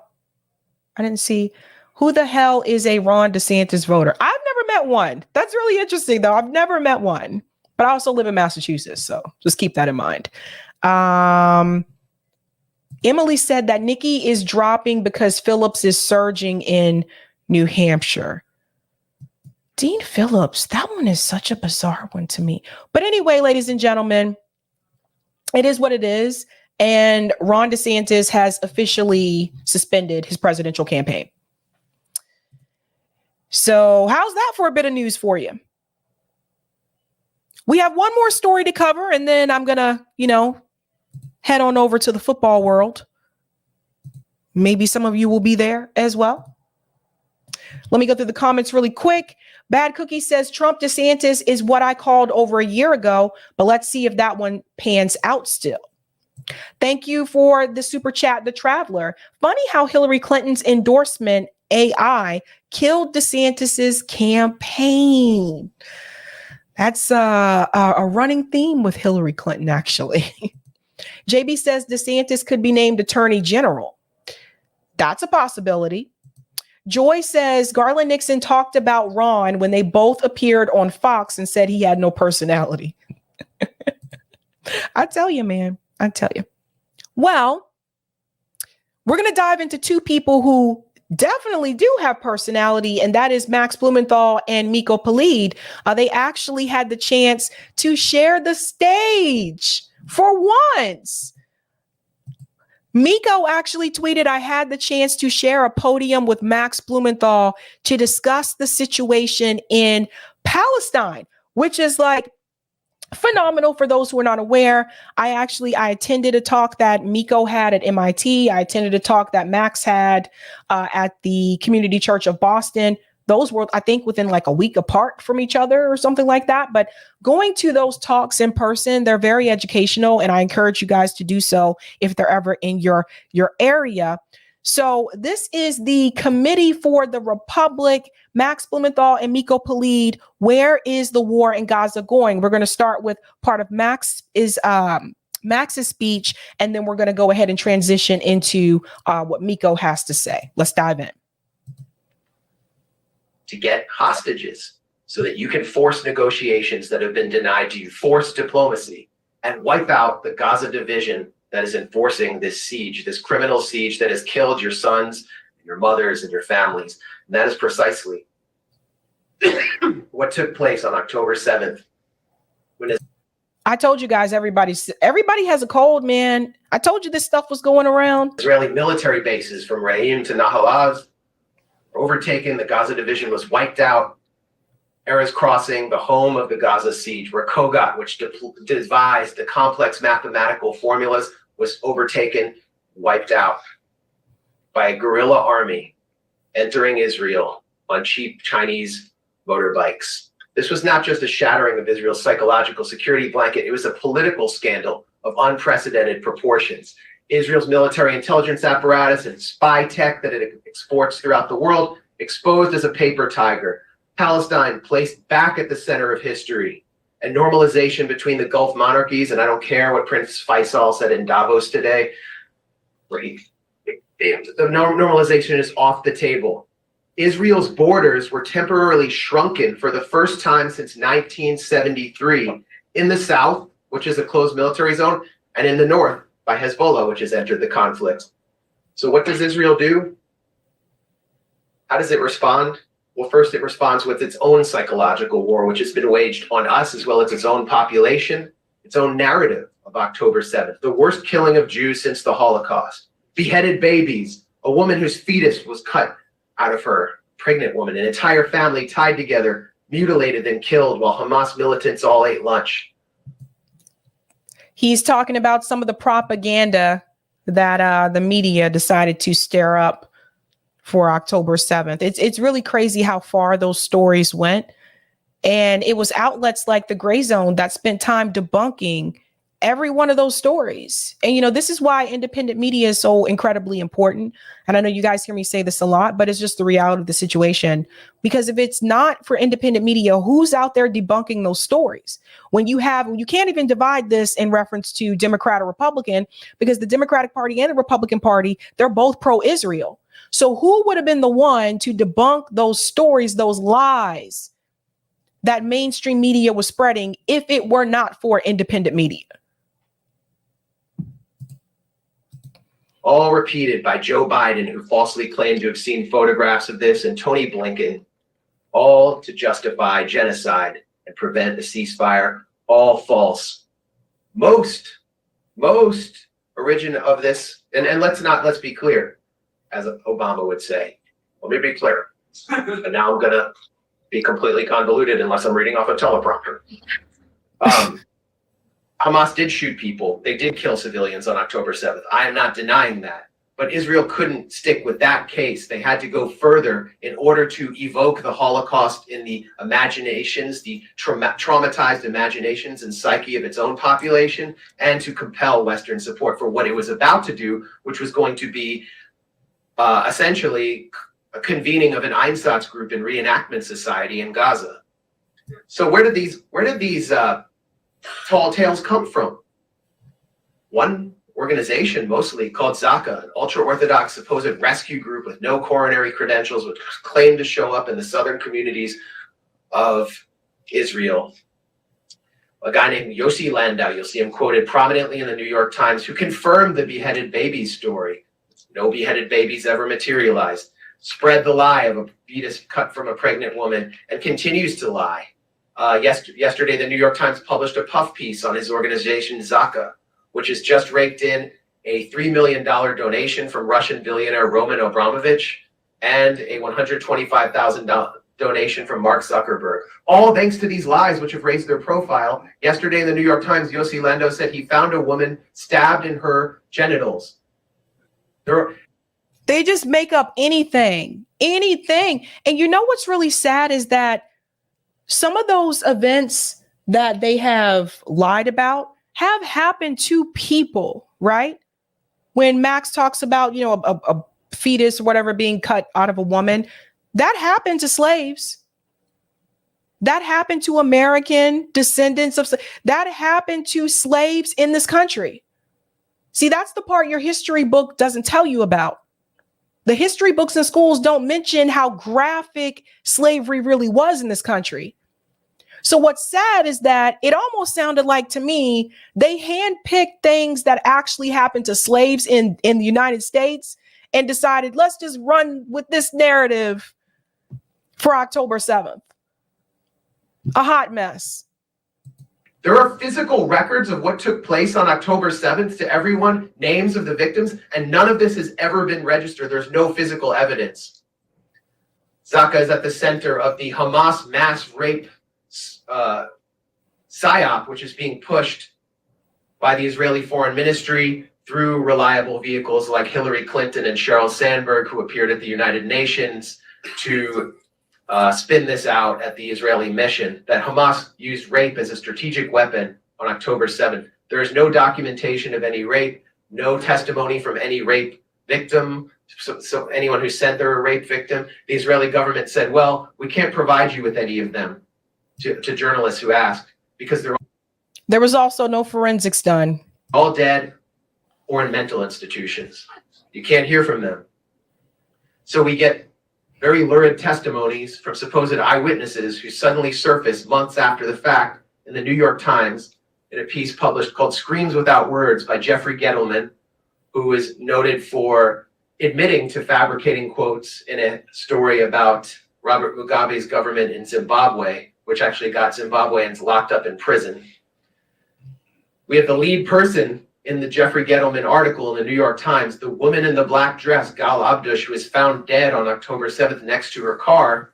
didn't see. Who the hell is a Ron DeSantis voter? I've never met one. That's really interesting, though. I've never met one. But I also live in Massachusetts, so just keep that in mind. Emily said that Nikki is dropping because Phillips is surging in New Hampshire. Dean Phillips, that one is such a bizarre one to me. But anyway, ladies and gentlemen, it is what it is. And Ron DeSantis has officially suspended his presidential campaign. So how's that for a bit of news for you? We have one more story to cover, and then I'm going to, head on over to the football world. Maybe some of you will be there as well. Let me go through the comments really quick. Bad Cookie says Trump DeSantis is what I called over a year ago, but let's see if that one pans out still. Thank you for the super chat, The Traveler. Funny how Hillary Clinton's endorsement AI killed DeSantis's campaign. That's a running theme with Hillary Clinton, actually. JB says DeSantis could be named Attorney General. That's a possibility. Joy says Garland Nixon talked about Ron when they both appeared on Fox and said he had no personality. I tell you, man. I tell you. Well, we're going to dive into two people who definitely do have personality, and that is Max Blumenthal and Miko Peled. They actually had the chance to share the stage for once. Miko actually tweeted, I had the chance to share a podium with Max Blumenthal to discuss the situation in Palestine, which is like phenomenal for those who are not aware. I attended a talk that Miko had at MIT. I attended a talk that Max had at the Community Church of Boston. Those were, I think, within like a week apart from each other or something like that. But going to those talks in person, they're very educational, and I encourage you guys to do so if they're ever in your area. So this is the Committee for the Republic, Max Blumenthal and Miko Peled. Where is the war in Gaza going? We're going to start with part of Max's speech, and then we're going to go ahead and transition into what Miko has to say. Let's dive in. To get hostages so that you can force negotiations that have been denied to you, force diplomacy, and wipe out the Gaza division that is enforcing this siege, this criminal siege that has killed your sons, your mothers, and your families. And that is precisely what took place on October 7th. I told you guys, everybody has a cold, man. I told you this stuff was going around. Israeli military bases from Re'im to Nahalaz were overtaken. The Gaza division was wiped out. Erez Crossing, the home of the Gaza siege, where Kogat, which devised the complex mathematical formulas, was overtaken, wiped out by a guerrilla army entering Israel on cheap Chinese motorbikes. This was not just a shattering of Israel's psychological security blanket, it was a political scandal of unprecedented proportions. Israel's military intelligence apparatus and spy tech that it exports throughout the world exposed as a paper tiger. Palestine placed back at the center of history, and normalization between the Gulf monarchies, and I don't care what Prince Faisal said in Davos today, the normalization is off the table. Israel's borders were temporarily shrunken for the first time since 1973 in the south, which is a closed military zone, and in the north by Hezbollah, which has entered the conflict. So what does Israel do? How does it respond? Well, first it responds with its own psychological war, which has been waged on us as well as its own population, its own narrative of October 7th, the worst killing of Jews since the Holocaust, beheaded babies, a woman whose fetus was cut out of her, pregnant woman, an entire family tied together, mutilated and killed while Hamas militants all ate lunch. He's talking about some of the propaganda that the media decided to stir up for October 7th. It's really crazy how far those stories went. And it was outlets like the Gray Zone that spent time debunking every one of those stories. And, you know, this is why independent media is so incredibly important. And I know you guys hear me say this a lot, but it's just the reality of the situation. Because if it's not for independent media, who's out there debunking those stories? When you can't even divide this in reference to Democrat or Republican, because the Democratic Party and the Republican Party, they're both pro-Israel. So who would have been the one to debunk those stories, those lies that mainstream media was spreading if it were not for independent media? All repeated by Joe Biden, who falsely claimed to have seen photographs of this, and Tony Blinken, all to justify genocide and prevent a ceasefire. All false. Most origin of this, and let's be clear, as Obama would say. Let me be clear. And now I'm gonna be completely convoluted unless I'm reading off a teleprompter. Hamas did shoot people. They did kill civilians on October 7th. I am not denying that. But Israel couldn't stick with that case. They had to go further in order to evoke the Holocaust in the imaginations, the traumatized imaginations and psyche of its own population, and to compel Western support for what it was about to do, which was going to be essentially a convening of an Einsatz group in reenactment society in Gaza. So where did these tall tales come from? One organization, mostly called Zaka, an ultra-Orthodox supposed rescue group with no coronary credentials, which claimed to show up in the southern communities of Israel. A guy named Yossi Landau, you'll see him quoted prominently in the New York Times, who confirmed the beheaded babies story. No beheaded babies ever materialized. Spread the lie of a fetus cut from a pregnant woman, and continues to lie. Yesterday, the New York Times published a puff piece on his organization, Zaka, which has just raked in a $3 million donation from Russian billionaire Roman Abramovich and a $125,000 donation from Mark Zuckerberg. All thanks to these lies, which have raised their profile. Yesterday in the New York Times, Yossi Landau said he found a woman stabbed in her genitals. They just make up anything. And you know what's really sad is that some of those events that they have lied about have happened to people, right? When Max talks about, you know, a fetus or whatever being cut out of a woman, that happened to slaves. That happened to American descendants of, that happened to slaves in this country. See, that's the part your history book doesn't tell you about. The history books in schools don't mention how graphic slavery really was in this country. So what's sad is that it almost sounded like to me, they handpicked things that actually happened to slaves in the United States and decided, let's just run with this narrative for October 7th. A hot mess. There are physical records of what took place on October 7th to everyone, names of the victims, and none of this has ever been registered. There's no physical evidence. Zaka is at the center of the Hamas mass rape psyop, which is being pushed by the Israeli Foreign Ministry through reliable vehicles like Hillary Clinton and Sheryl Sandberg, who appeared at the United Nations to spin this out at the Israeli mission, that Hamas used rape as a strategic weapon on October 7th. There is no documentation of any rape, no testimony from any rape victim, so anyone who said they're a rape victim. The Israeli government said, well, we can't provide you with any of them, to journalists who asked, because there was also no forensics done. All dead or in mental institutions. You can't hear from them. So we get very lurid testimonies from supposed eyewitnesses who suddenly surface months after the fact in the New York Times in a piece published called Screams Without Words by Jeffrey Gettleman, who is noted for admitting to fabricating quotes in a story about Robert Mugabe's government in Zimbabwe, which actually got Zimbabweans locked up in prison. We have the lead person in the Jeffrey Gettleman article in the New York Times, the woman in the black dress, Gal Abdush, who was found dead on October 7th next to her car.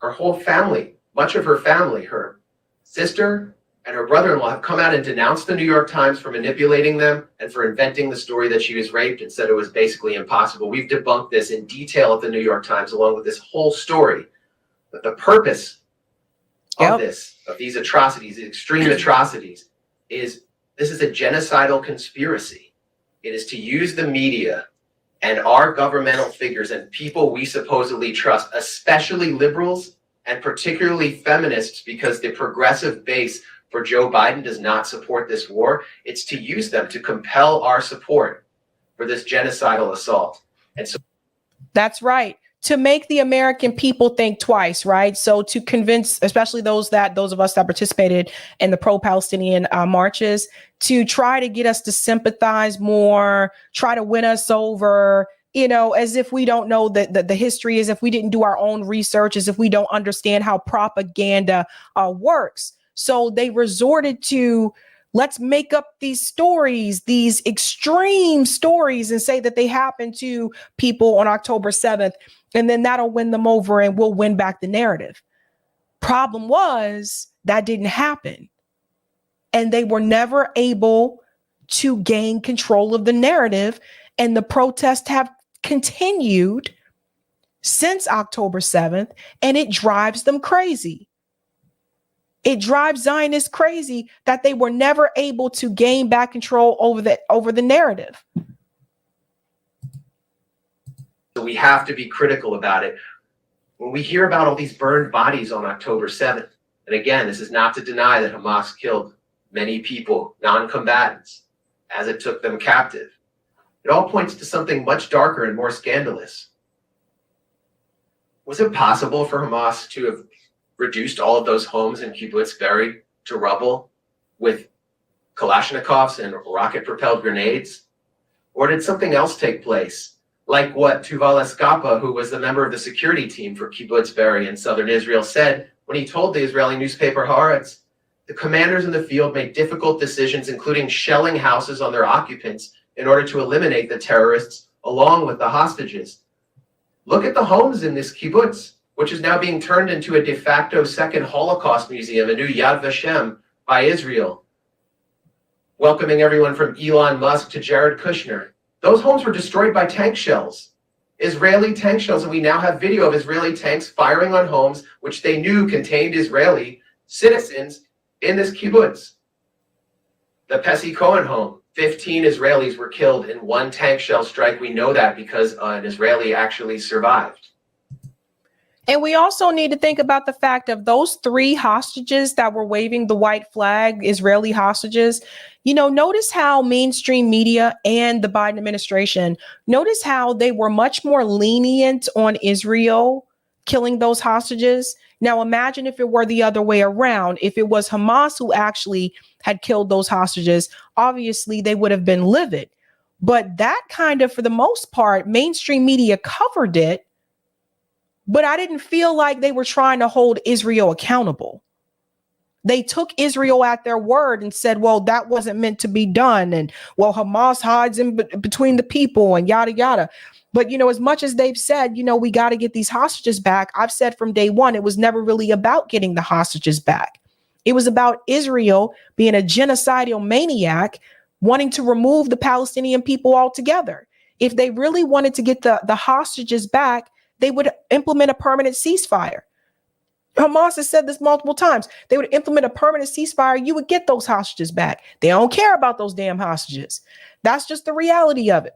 Her whole family, much of her family, her sister, and her brother-in-law have come out and denounced the New York Times for manipulating them and for inventing the story that she was raped and said it was basically impossible. We've debunked this in detail at the New York Times, along with this whole story. But the purpose of these atrocities, these extreme atrocities, is this is a genocidal conspiracy. It is to use the media and our governmental figures and people we supposedly trust, especially liberals and particularly feminists, because the progressive base for Joe Biden does not support this war. It's to use them to compel our support for this genocidal assault. And so That's right. To make the American people think twice, right? So to convince, especially those of us that participated in the pro-Palestinian marches, to try to get us to sympathize more, try to win us over, as if we don't know the history, as if we didn't do our own research, as if we don't understand how propaganda works. So they resorted to, let's make up these stories, these extreme stories, and say that they happened to people on October 7th, and then that'll win them over and we'll win back the narrative. Problem was that didn't happen. And they were never able to gain control of the narrative. And the protests have continued since October 7th, and it drives them crazy. It drives Zionists crazy that they were never able to gain back control over the narrative. So we have to be critical about it. When we hear about all these burned bodies on October 7th, and again, this is not to deny that Hamas killed many people, non-combatants, as it took them captive. It all points to something much darker and more scandalous. Was it possible for Hamas to have reduced all of those homes in Kibbutz Be'eri to rubble with Kalashnikovs and rocket-propelled grenades? Or did something else take place? Like what Tuval Eskapa, who was the member of the security team for Kibbutz Be'eri in southern Israel, said when he told the Israeli newspaper Haaretz, the commanders in the field made difficult decisions, including shelling houses on their occupants in order to eliminate the terrorists along with the hostages. Look at the homes in this kibbutz, which is now being turned into a de facto second Holocaust museum, a new Yad Vashem by Israel, welcoming everyone from Elon Musk to Jared Kushner. Those homes were destroyed by tank shells, Israeli tank shells, and we now have video of Israeli tanks firing on homes which they knew contained Israeli citizens in this kibbutz. The Pessi Cohen home, 15 Israelis were killed in one tank shell strike. We know that because an Israeli actually survived. And we also need to think about the fact of those 3 hostages that were waving the white flag, Israeli hostages. Notice how mainstream media and the Biden administration, notice how they were much more lenient on Israel killing those hostages. Now, imagine if it were the other way around. If it was Hamas who actually had killed those hostages, obviously they would have been livid. But that kind of, for the most part, mainstream media covered it. But I didn't feel like they were trying to hold Israel accountable. They took Israel at their word and said, well, that wasn't meant to be done. And well, Hamas hides in between the people and yada, yada. But, as much as they've said, we got to get these hostages back. I've said from day one, it was never really about getting the hostages back. It was about Israel being a genocidal maniac, wanting to remove the Palestinian people altogether. If they really wanted to get the hostages back, they would implement a permanent ceasefire. Hamas has said this multiple times. They would implement a permanent ceasefire. You would get those hostages back. They don't care about those damn hostages. That's just the reality of it.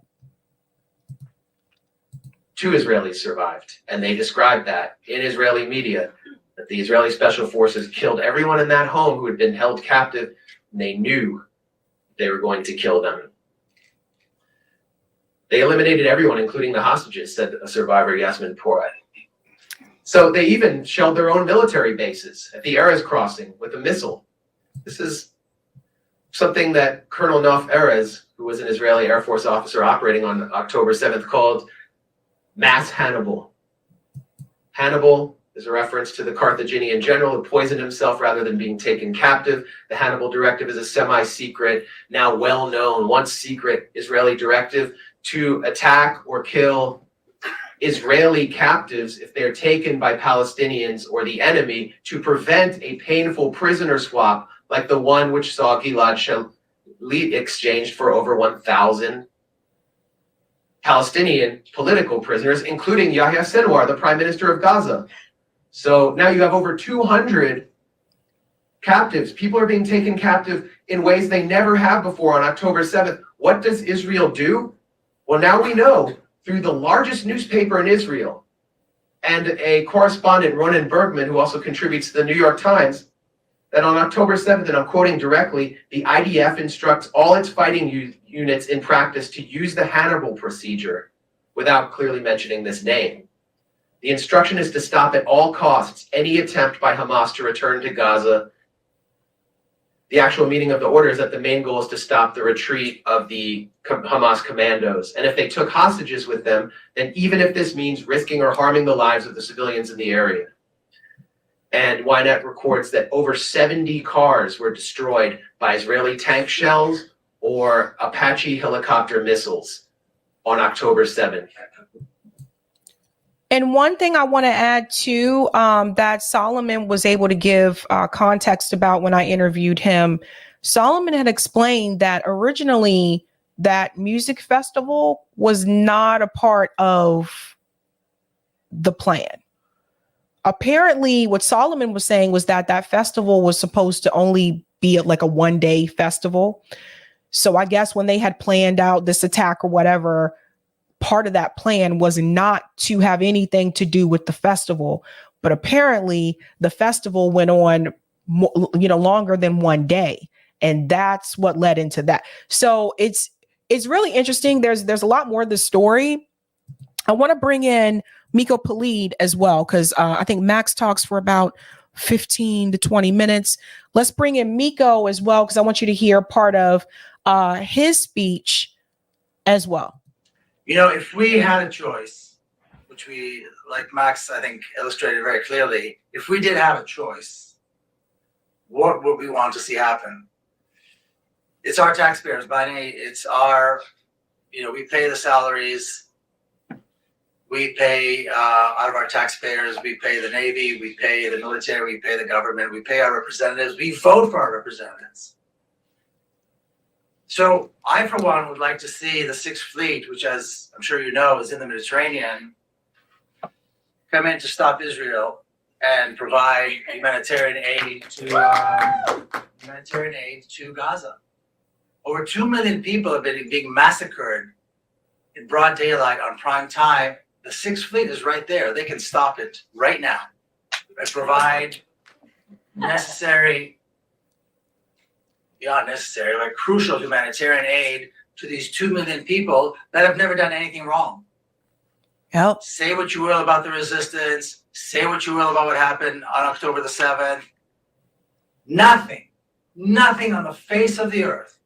2 Israelis survived, and they described that in Israeli media, that the Israeli special forces killed everyone in that home who had been held captive, and they knew they were going to kill them. They eliminated everyone, including the hostages, said a survivor, Yasmin Porat. So they even shelled their own military bases at the Erez crossing with a missile. This is something that Colonel Nof Erez, who was an Israeli Air Force officer operating on October 7th, called mass Hannibal. Hannibal is a reference to the Carthaginian general who poisoned himself rather than being taken captive. The Hannibal Directive is a semi-secret, now well-known, once secret Israeli directive to attack or kill Israeli captives if they're taken by Palestinians or the enemy, to prevent a painful prisoner swap like the one which saw Gilad Shalit exchanged for over 1,000 Palestinian political prisoners, including Yahya Sinwar, the prime minister of Gaza. So now you have over 200 captives. People are being taken captive in ways they never have before on October 7th. What does Israel do? Well, now we know through the largest newspaper in Israel and a correspondent, Ronan Bergman, who also contributes to the New York Times, that on October 7th, and I'm quoting directly, the IDF instructs all its fighting units in practice to use the Hannibal procedure without clearly mentioning this name. The instruction is to stop at all costs any attempt by Hamas to return to Gaza. The actual meaning of the order is that the main goal is to stop the retreat of the Hamas commandos. And if they took hostages with them, then even if this means risking or harming the lives of the civilians in the area. And Ynet records that over 70 cars were destroyed by Israeli tank shells or Apache helicopter missiles on October 7th. And one thing I want to add too, that Solomon was able to give context about when I interviewed him. Solomon had explained that originally that music festival was not a part of the plan. Apparently, what Solomon was saying was that that festival was supposed to only be like a one-day festival. So I guess when they had planned out this attack or whatever, part of that plan was not to have anything to do with the festival. But apparently the festival went on, longer than one day. And that's what led into that. So it's really interesting. There's a lot more of the story. I want to bring in Miko Peled as well, because I think Max talks for about 15 to 20 minutes. Let's bring in Miko as well, because I want you to hear part of his speech as well. If we had a choice, which we, like Max, I think, illustrated very clearly, if we did have a choice, what would we want to see happen? It's our taxpayers' money. It's our, we pay the salaries. We pay out of our taxpayers. We pay the Navy. We pay the military. We pay the government. We pay our representatives. We vote for our representatives. So I, for one, would like to see the Sixth Fleet, which, as I'm sure you know, is in the Mediterranean, come in to stop Israel and provide humanitarian aid to Gaza. Over 2 million people have been being massacred in broad daylight on prime time. The Sixth Fleet is right there. They can stop it right now and provide crucial humanitarian aid to these 2 million people that have never done anything wrong. Yep. Say what you will about the resistance. Say what you will about what happened on October the 7th. Nothing on the face of the earth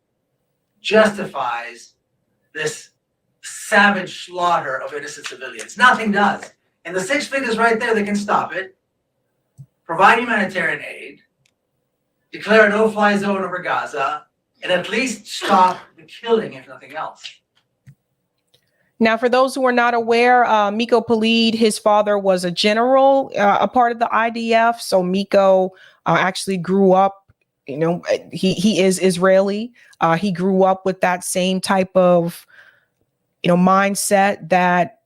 justifies this savage slaughter of innocent civilians. Nothing does. And the Sixth Fleet is right there. They can stop it, provide humanitarian aid, declare a no-fly zone over Gaza, and at least stop the killing, if nothing else. Now, for those who are not aware, Miko Peled, his father was a general, a part of the IDF. So Miko actually grew up, he is Israeli. He grew up with that same type of, mindset that,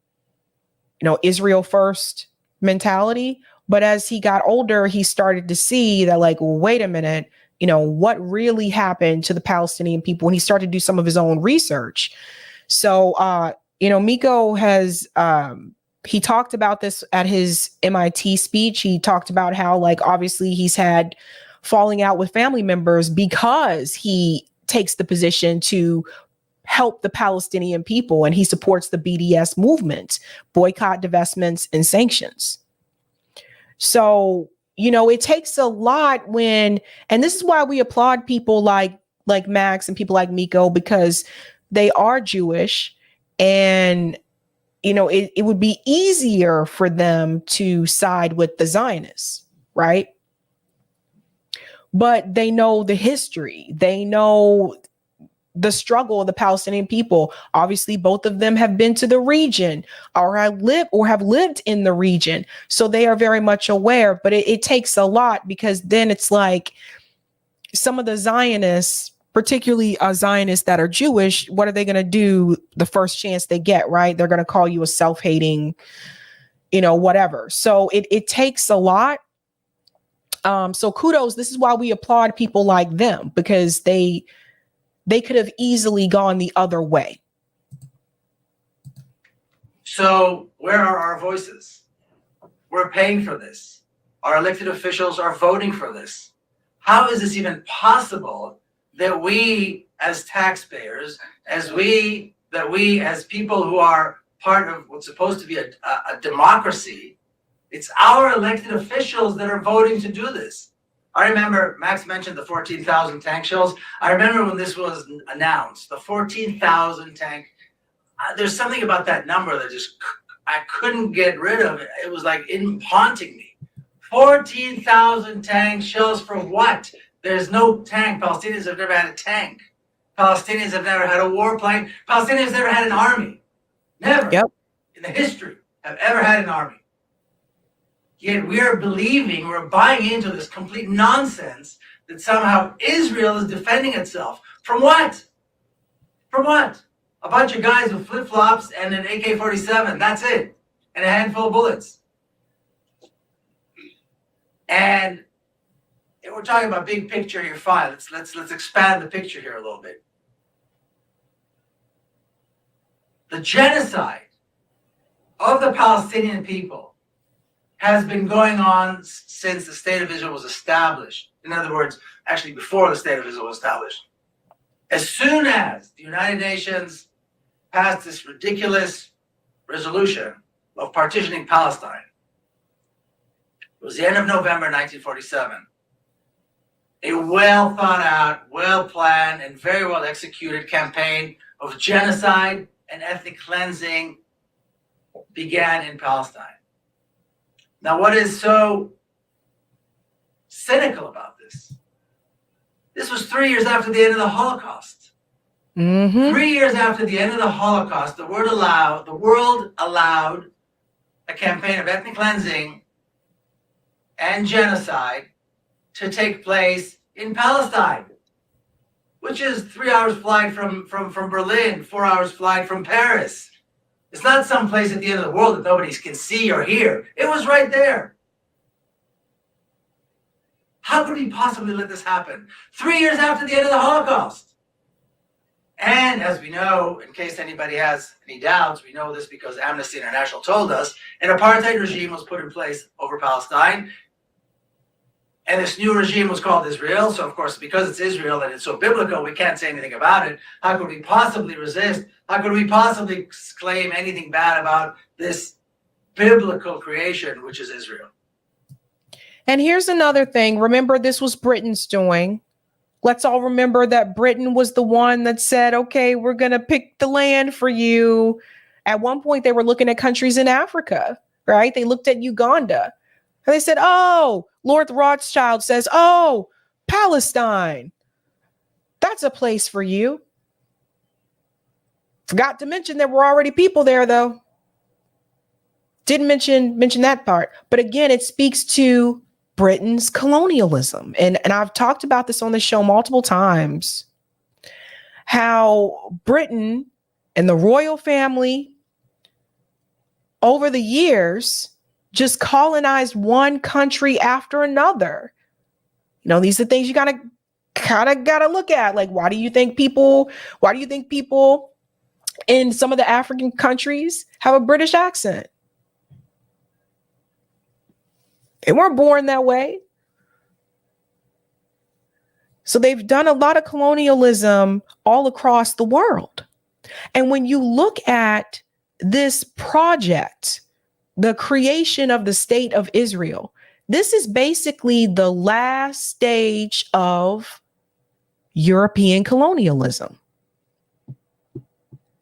Israel first mentality. But as he got older, he started to see that, like, well, wait a minute, what really happened to the Palestinian people, when he started to do some of his own research. So, Miko has, he talked about this at his MIT speech. He talked about how, like, obviously he's had falling out with family members because he takes the position to help the Palestinian people, and he supports the BDS movement, boycott, divestments, and sanctions. So, it takes a lot and this is why we applaud people like Max and people like Miko, because they are Jewish, and, it would be easier for them to side with the Zionists, right? But they know the history. They know the struggle of the Palestinian people. Obviously, both of them have been to the region or have lived in the region. So they are very much aware, but it takes a lot, because then it's like, some of the Zionists, particularly Zionists that are Jewish, what are they going to do the first chance they get, right? They're going to call you a self-hating, whatever. So it takes a lot. So kudos. This is why we applaud people like them, because they could have easily gone the other way. So where are our voices? We're paying for this. Our elected officials are voting for this. How is this even possible that we as taxpayers, as people who are part of what's supposed to be a democracy, it's our elected officials that are voting to do this? I remember Max mentioned the 14,000 tank shells. I remember when this was announced, the 14,000 tank. There's something about that number that I couldn't get rid of it. It was like haunting me. 14,000 tank shells for what? There's no tank. Palestinians have never had a tank. Palestinians have never had a warplane. Palestinians have never had an army. Never. Yep. In the history have ever had an army. Yet we're buying into this complete nonsense that somehow Israel is defending itself. From what? From what? A bunch of guys with flip-flops and an AK-47. That's it. And a handful of bullets. And if we're talking about big picture here, fine. Let's expand the picture here a little bit. The genocide of the Palestinian people has been going on since the State of Israel was established. In other words, actually before the State of Israel was established. As soon as the United Nations passed this ridiculous resolution of partitioning Palestine, it was the end of November 1947. A well thought out, well planned, and very well executed campaign of genocide and ethnic cleansing began in Palestine. Now, what is so cynical about this? This was 3 years after the end of the Holocaust. 3 years after the end of the Holocaust, the world allowed a campaign of ethnic cleansing and genocide to take place in Palestine, which is 3 hours flight from Berlin, 4 hours flight from Paris. It's not some place at the end of the world that nobody can see or hear. It was right there. How could we possibly let this happen? 3 years after the end of the Holocaust. And as we know, in case anybody has any doubts, we know this because Amnesty International told us, an apartheid regime was put in place over Palestine. And this new regime was called Israel. So, of course, because it's Israel and it's so biblical, we can't say anything about it. How could we possibly resist? How could we possibly claim anything bad about this biblical creation, which is Israel? And here's another thing. Remember, this was Britain's doing. Let's all remember that Britain was the one that said, okay, we're going to pick the land for you. At one point, they were looking at countries in Africa, right? They looked at Uganda. And they said, oh, Lord Rothschild says, oh, Palestine. That's a place for you. Forgot to mention there were already people there, though. Didn't mention that part. But again, it speaks to Britain's colonialism. And I've talked about this on the show multiple times, how Britain and the royal family over the years just colonized one country after another. You know, these are things you gotta look at. Like, why do you think people in some of the African countries have a British accent? They weren't born that way. So they've done a lot of colonialism all across the world. And when you look at this project, the creation of the state of Israel, this is basically the last stage of European colonialism.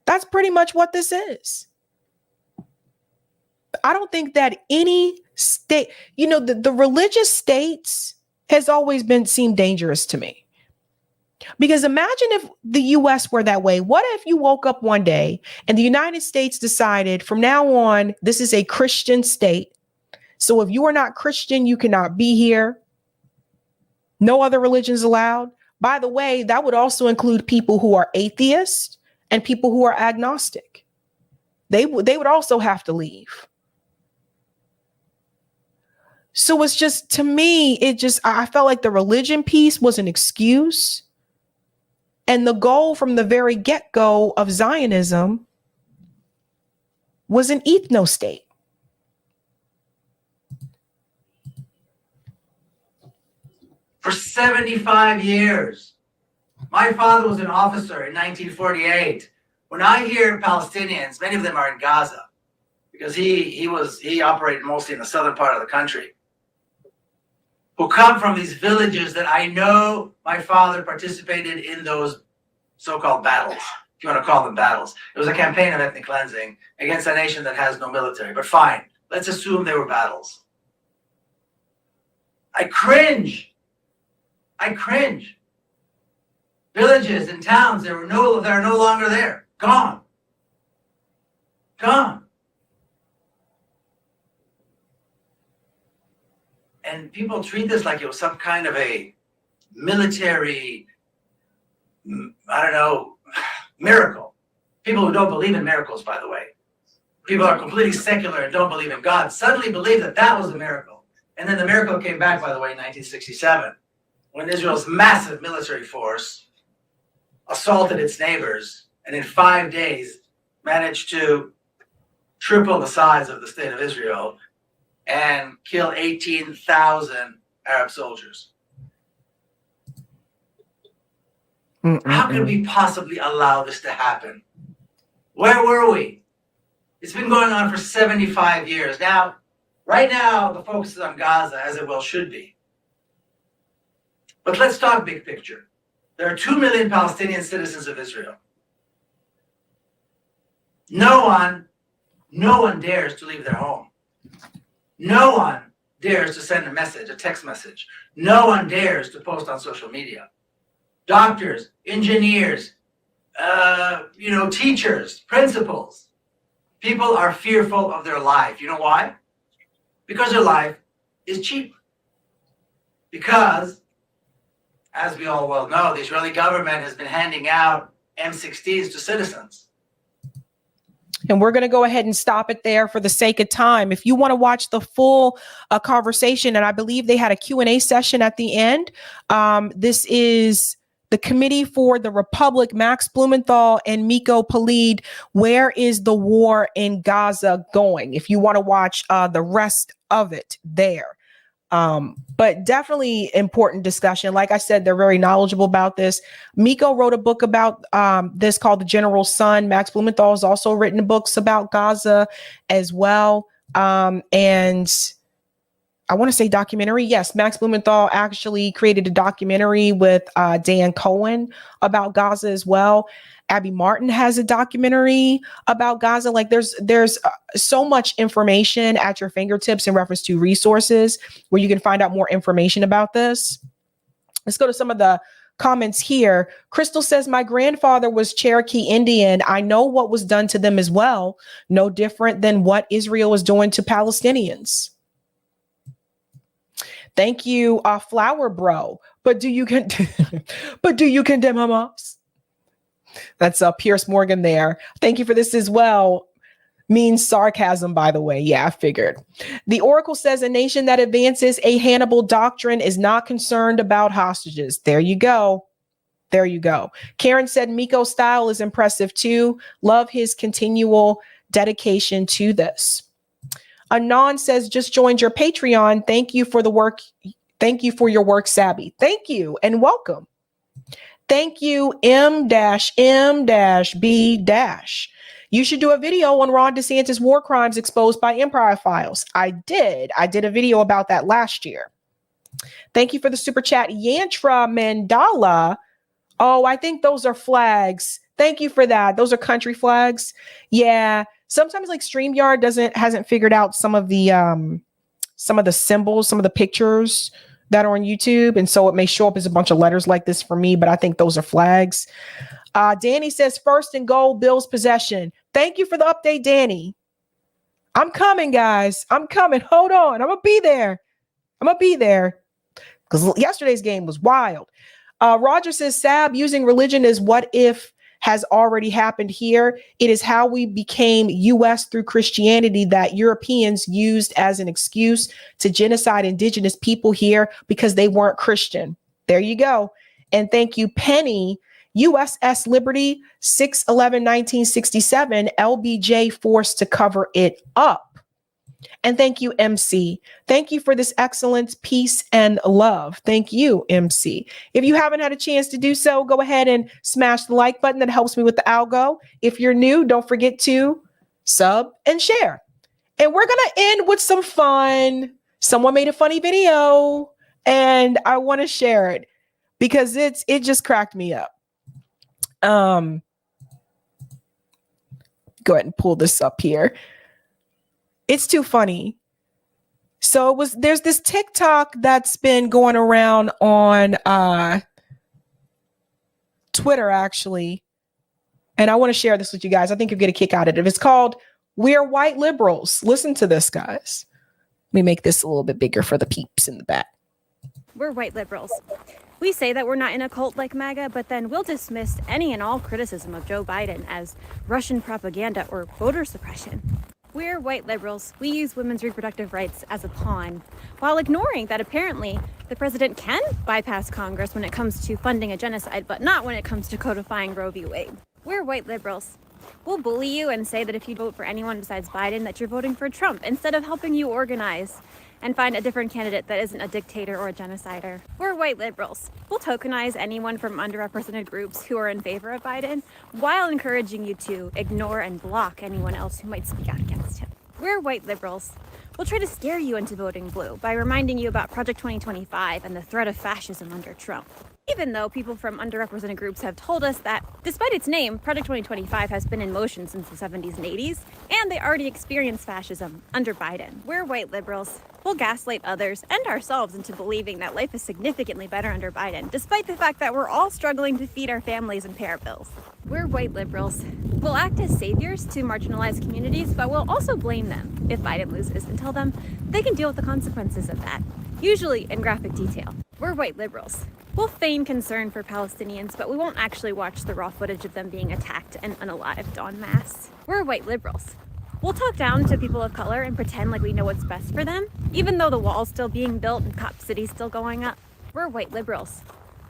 That's pretty much what this is. I don't think that any state, you know, the religious states has always seemed dangerous to me. Because imagine if the US were that way. What if you woke up one day and the United States decided from now on, this is a Christian state. So if you are not Christian, you cannot be here. No other religions allowed. By the way, that would also include people who are atheists and people who are agnostic. They would also have to leave. So it's just, to me, I felt like the religion piece was an excuse. And the goal from the very get-go of Zionism was an ethno state. For 75 years. My father was an officer in 1948. When I hear Palestinians, many of them are in Gaza, because he operated mostly in the southern part of the country, who come from these villages that I know my father participated in those so-called battles, if you want to call them battles. It was a campaign of ethnic cleansing against a nation that has no military, but fine, let's assume they were battles. I cringe. Villages and towns, they're no longer there. Gone. And people treat this like it was some kind of a military, miracle. People who don't believe in miracles, by the way. People are completely secular and don't believe in God suddenly believe that was a miracle. And then the miracle came back, by the way, in 1967, when Israel's massive military force assaulted its neighbors and in 5 days managed to triple the size of the state of Israel and kill 18,000 Arab soldiers. How could we possibly allow this to happen? Where were we? It's been going on for 75 years. Now, right now, the focus is on Gaza, as it well should be. But let's talk big picture. There are 2 million Palestinian citizens of Israel. No one dares to leave their home. No one dares to send a text message. No one dares to post on social media. Doctors, engineers, teachers, principals. People are fearful of their life. You know why? Because their life is cheap. Because, as we all well know, the Israeli government has been handing out M16s to citizens. And we're going to go ahead and stop it there for the sake of time. If you want to watch the full conversation, and I believe they had a Q&A session at the end. This is the Committee for the Republic, Max Blumenthal and Miko Peled. Where is the war in Gaza going? If you want to watch the rest of it there. But definitely important discussion. Like I said, they're very knowledgeable about this. Miko wrote a book about this called The General's Son. Max Blumenthal has also written books about Gaza as well. And I want to say documentary. Yes, Max Blumenthal actually created a documentary with Dan Cohen about Gaza as well. Abby Martin has a documentary about Gaza. Like there's so much information at your fingertips in reference to resources where you can find out more information about this. Let's go to some of the comments here. Crystal says, my grandfather was Cherokee Indian. I know what was done to them as well. No different than what Israel is doing to Palestinians. Thank you, Flower Bro. But do you condemn Hamas? That's Pierce Morgan there. Thank you for this as well. Means sarcasm, by the way. Yeah, I figured. The Oracle says a nation that advances a Hannibal doctrine is not concerned about hostages. There you go. There you go. Karen said Miko's style is impressive too. Love his continual dedication to this. Anon says just joined your Patreon. Thank you for the work. Thank you for your work, Sabby. Thank you and welcome. Thank you, M-M-B-. You should do a video on Ron DeSantis' war crimes exposed by Empire Files. I did a video about that last year. Thank you for the super chat, Yantra Mandala. Oh, I think those are flags. Thank you for that. Those are country flags. Yeah. Sometimes like StreamYard hasn't figured out some of the symbols, some of the pictures that are on YouTube. And so it may show up as a bunch of letters like this for me, but I think those are flags. Danny says first and goal, Bills possession. Thank you for the update, Danny. I'm coming, guys. I'm coming. Hold on. I'm going to be there. because yesterday's game was wild. Roger says, Sab, using religion as what if has already happened here. It is how we became U.S. through Christianity that Europeans used as an excuse to genocide indigenous people here because they weren't Christian. There you go. And thank you, Penny. USS Liberty, 6/11/1967, LBJ forced to cover it up. And thank you, MC. Thank you for this excellence, peace, and love. Thank you, MC. If you haven't had a chance to do so, go ahead and smash the like button. That helps me with the algo. If you're new, don't forget to sub and share. And we're going to end with some fun. Someone made a funny video, and I want to share it because it just cracked me up. Go ahead and pull this up here. It's too funny. So there's this TikTok that's been going around on Twitter, actually. And I want to share this with you guys. I think you'll get a kick out of it. It's called We're White Liberals. Listen to this, guys. Let me make this a little bit bigger for the peeps in the back. We're white liberals. We say that we're not in a cult like MAGA, but then we'll dismiss any and all criticism of Joe Biden as Russian propaganda or voter suppression. We're white liberals. We use women's reproductive rights as a pawn, while ignoring that apparently the president can bypass Congress when it comes to funding a genocide, but not when it comes to codifying Roe v. Wade. We're white liberals. We'll bully you and say that if you vote for anyone besides Biden, that you're voting for Trump, instead of helping you organize and find a different candidate that isn't a dictator or a genocider. We're white liberals. We'll tokenize anyone from underrepresented groups who are in favor of Biden, while encouraging you to ignore and block anyone else who might speak out against him. We're white liberals. We'll try to scare you into voting blue by reminding you about Project 2025 and the threat of fascism under Trump. Even though people from underrepresented groups have told us that, despite its name, Project 2025 has been in motion since the 70s and 80s, and they already experienced fascism under Biden. We're white liberals. We'll gaslight others and ourselves into believing that life is significantly better under Biden, despite the fact that we're all struggling to feed our families and pay our bills. We're white liberals. We'll act as saviors to marginalized communities, but we'll also blame them if Biden loses and tell them they can deal with the consequences of that, usually in graphic detail. We're white liberals. We'll feign concern for Palestinians, but we won't actually watch the raw footage of them being attacked and unalived en masse. We're white liberals. We'll talk down to people of color and pretend like we know what's best for them, even though the wall's still being built and Cop City's still going up. We're white liberals.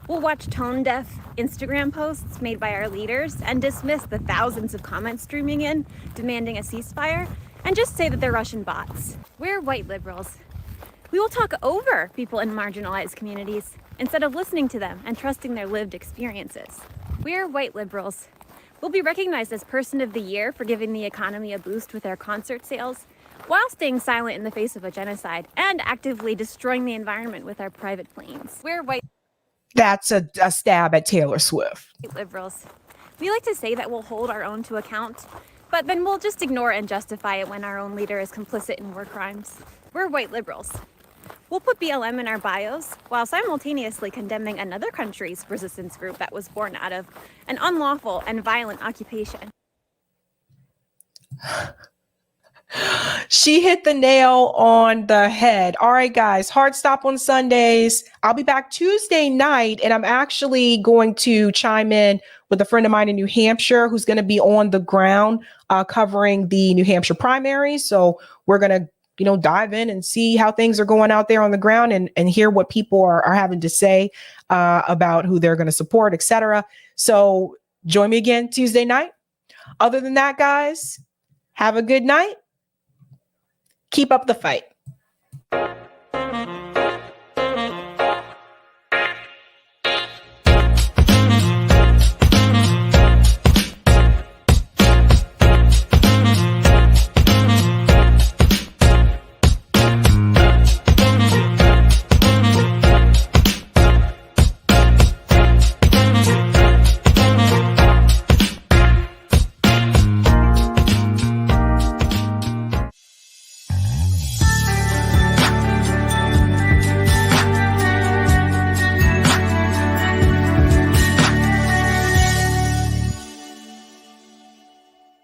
We'll watch tone-deaf Instagram posts made by our leaders and dismiss the thousands of comments streaming in, demanding a ceasefire, and just say that they're Russian bots. We're white liberals. We will talk over people in marginalized communities instead of listening to them and trusting their lived experiences. We're white liberals. We'll be recognized as Person of the Year for giving the economy a boost with our concert sales, while staying silent in the face of a genocide and actively destroying the environment with our private planes. We're white. That's a stab at Taylor Swift. Liberals. We like to say that we'll hold our own to account, but then we'll just ignore and justify it when our own leader is complicit in war crimes. We're white liberals. We'll put BLM in our bios while simultaneously condemning another country's resistance group that was born out of an unlawful and violent occupation. She hit the nail on the head. All right, guys, hard stop on Sundays. I'll be back Tuesday night, and I'm actually going to chime in with a friend of mine in New Hampshire who's going to be on the ground covering the New Hampshire primaries. So we're going to dive in and see how things are going out there on the ground and hear what people are having to say about who they're going to support, etc. So join me again Tuesday night. Other than that, guys, have a good night. Keep up the fight.